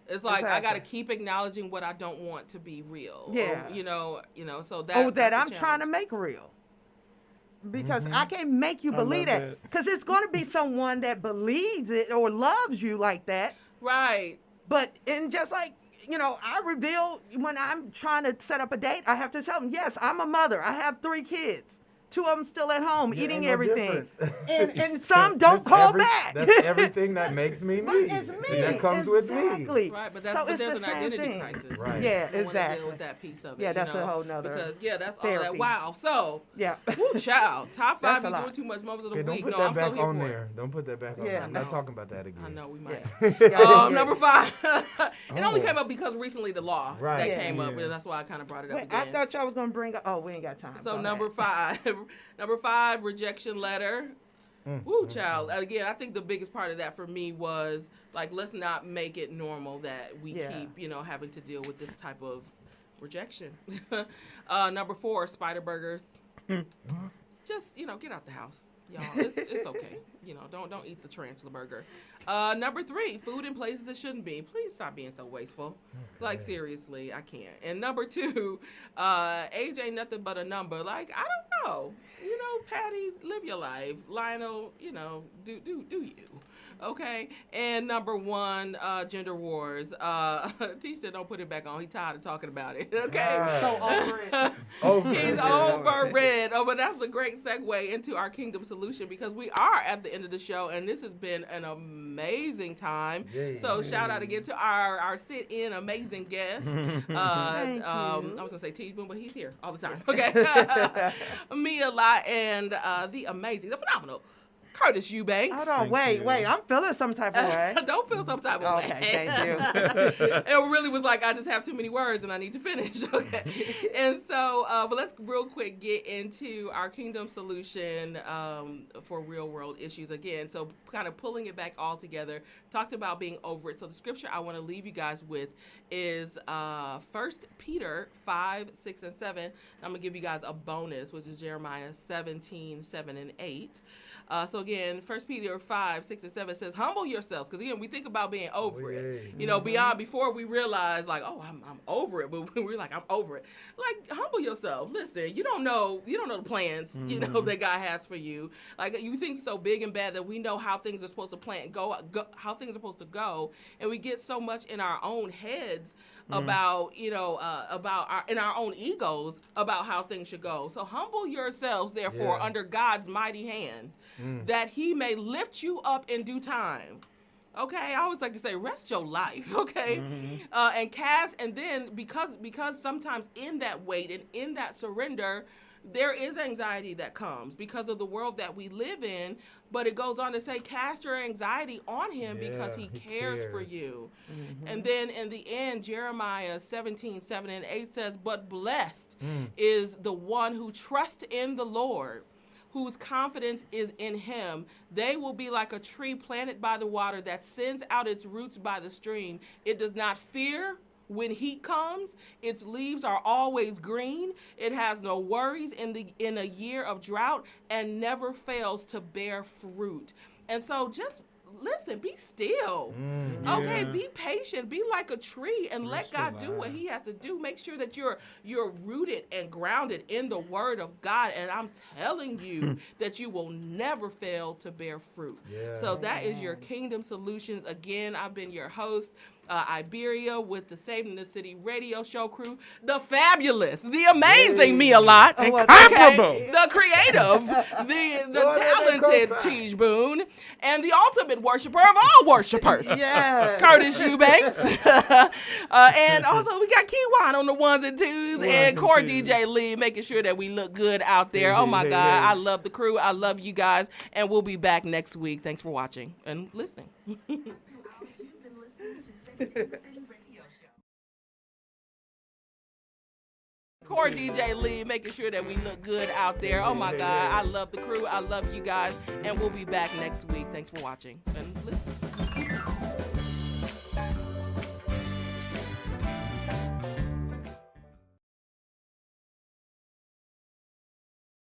A: It's like I got to keep acknowledging what I don't want to be real.
C: Yeah,
A: or, so that
C: I'm trying to make real, because I can't make you believe that, because it's going to be someone that believes it or loves you like that,
A: right?
C: But just like. I reveal when I'm trying to set up a date, I have to tell them, yes, I'm a mother. I have 3 kids. 2 of them still at home eating everything. And some don't call back.
B: That's everything that makes me me.
C: It's me.
B: And that comes with me.
A: Right, but there's an identity crisis.
B: Right.
C: Yeah,
A: you
C: exactly.
A: Deal with that piece of it.
C: Yeah, that's a whole nother.
A: Because that's
C: therapy.
A: all that. Wow. So
C: yeah.
A: Woo, child. Top 5
C: That's
A: you doing too much moments of the
B: don't
A: week.
B: put that back on there. Don't put that back on there. I'm not talking about that again.
A: I know we might.
C: Number
A: 5. It only came up because recently the law that came up, and that's why I kind of brought it up again.
C: I thought y'all was gonna bring up. Oh, we ain't got time.
A: So number 5, Rejection Letter. Woo, child. Again, I think the biggest part of that for me was let's not make it normal that we keep having to deal with this type of rejection. Number 4, Spider Burgers. Just get out the house. y'all. It's okay. You know, don't eat the tarantula burger. Number 3, food in places it shouldn't be. Please stop being so wasteful. Okay. Like, seriously, I can't. And number 2, age ain't nothing but a number. Like, I don't know. You know, Patty, live your life. Lionel, you know, do you. Okay. And number 1, gender wars. T said don't put it back on. He tired of talking about it. Okay.
C: So over it.
A: He's over it. Oh, but that's a great segue into our Kingdom Solution because we are at the end of the show and this has been an amazing time. So shout out again to our sit-in amazing guest. I was gonna say Teach Boom, but he's here all the time. Okay. Mia Lot and the phenomenal Curtis Eubanks.
C: Hold on, wait. I'm feeling some type of way.
A: Don't feel some type of way.
C: Okay, thank you.
A: It really was like I just have too many words and I need to finish. Okay. And so, but let's real quick get into our Kingdom Solution for real world issues again. So kind of pulling it back all together, talked about being over it. So the scripture I want to leave you guys with is 1 Peter 5, 6, and 7. I'm going to give you guys a bonus, which is Jeremiah 17, 7, and 8. So again, 1 Peter 5, 6, and 7 says, humble yourselves. Because again, we think about being over it. You know, before we realize like, oh, I'm over it. But we're like, I'm over it. Like, humble yourself. Listen, you don't know the plans, you know, that God has for you. Like, you think so big and bad that we know how things are supposed to plan, go how things are supposed to go. And we get so much in our own heads about, you know, in our own egos about how things should go. So humble yourselves, therefore, under God's mighty hand, that he may lift you up in due time. Okay, I always like to say, rest your life, okay? And then because sometimes in that weight and in that surrender, there is anxiety that comes because of the world that we live in, but it goes on to say, cast your anxiety on him because he cares for you. And then in the end, Jeremiah 17, 7 and 8 says, but blessed is the one who trusts in the Lord, whose confidence is in him. They will be like a tree planted by the water that sends out its roots by the stream. It does not fear when heat comes. Its leaves are always green. It has no worries in a year of drought and never fails to bear fruit. And so just listen, be still. Okay, be patient, be like a tree and let God do what he has to do. Make sure that you're rooted and grounded in the word of God, and I'm telling you that you will never fail to bear fruit. So that is your Kingdom Solutions. Again, I've been your host, Iberia, with the Saved in the City radio show crew, the fabulous, the amazing Mia Lot, the creative, the talented Tej Boone, and the ultimate worshiper of all worshipers, Curtis Eubanks. And also we got Kiwan on the ones and twos, and Core DJ Lee making sure that we look good out there. Oh my God, I love the crew. I love you guys, and we'll be back next week. Thanks for watching and listening. Core DJ Lee making sure that we look good out there. Oh my God, I love the crew. I love you guys, and we'll be back next week. Thanks for watching and listening.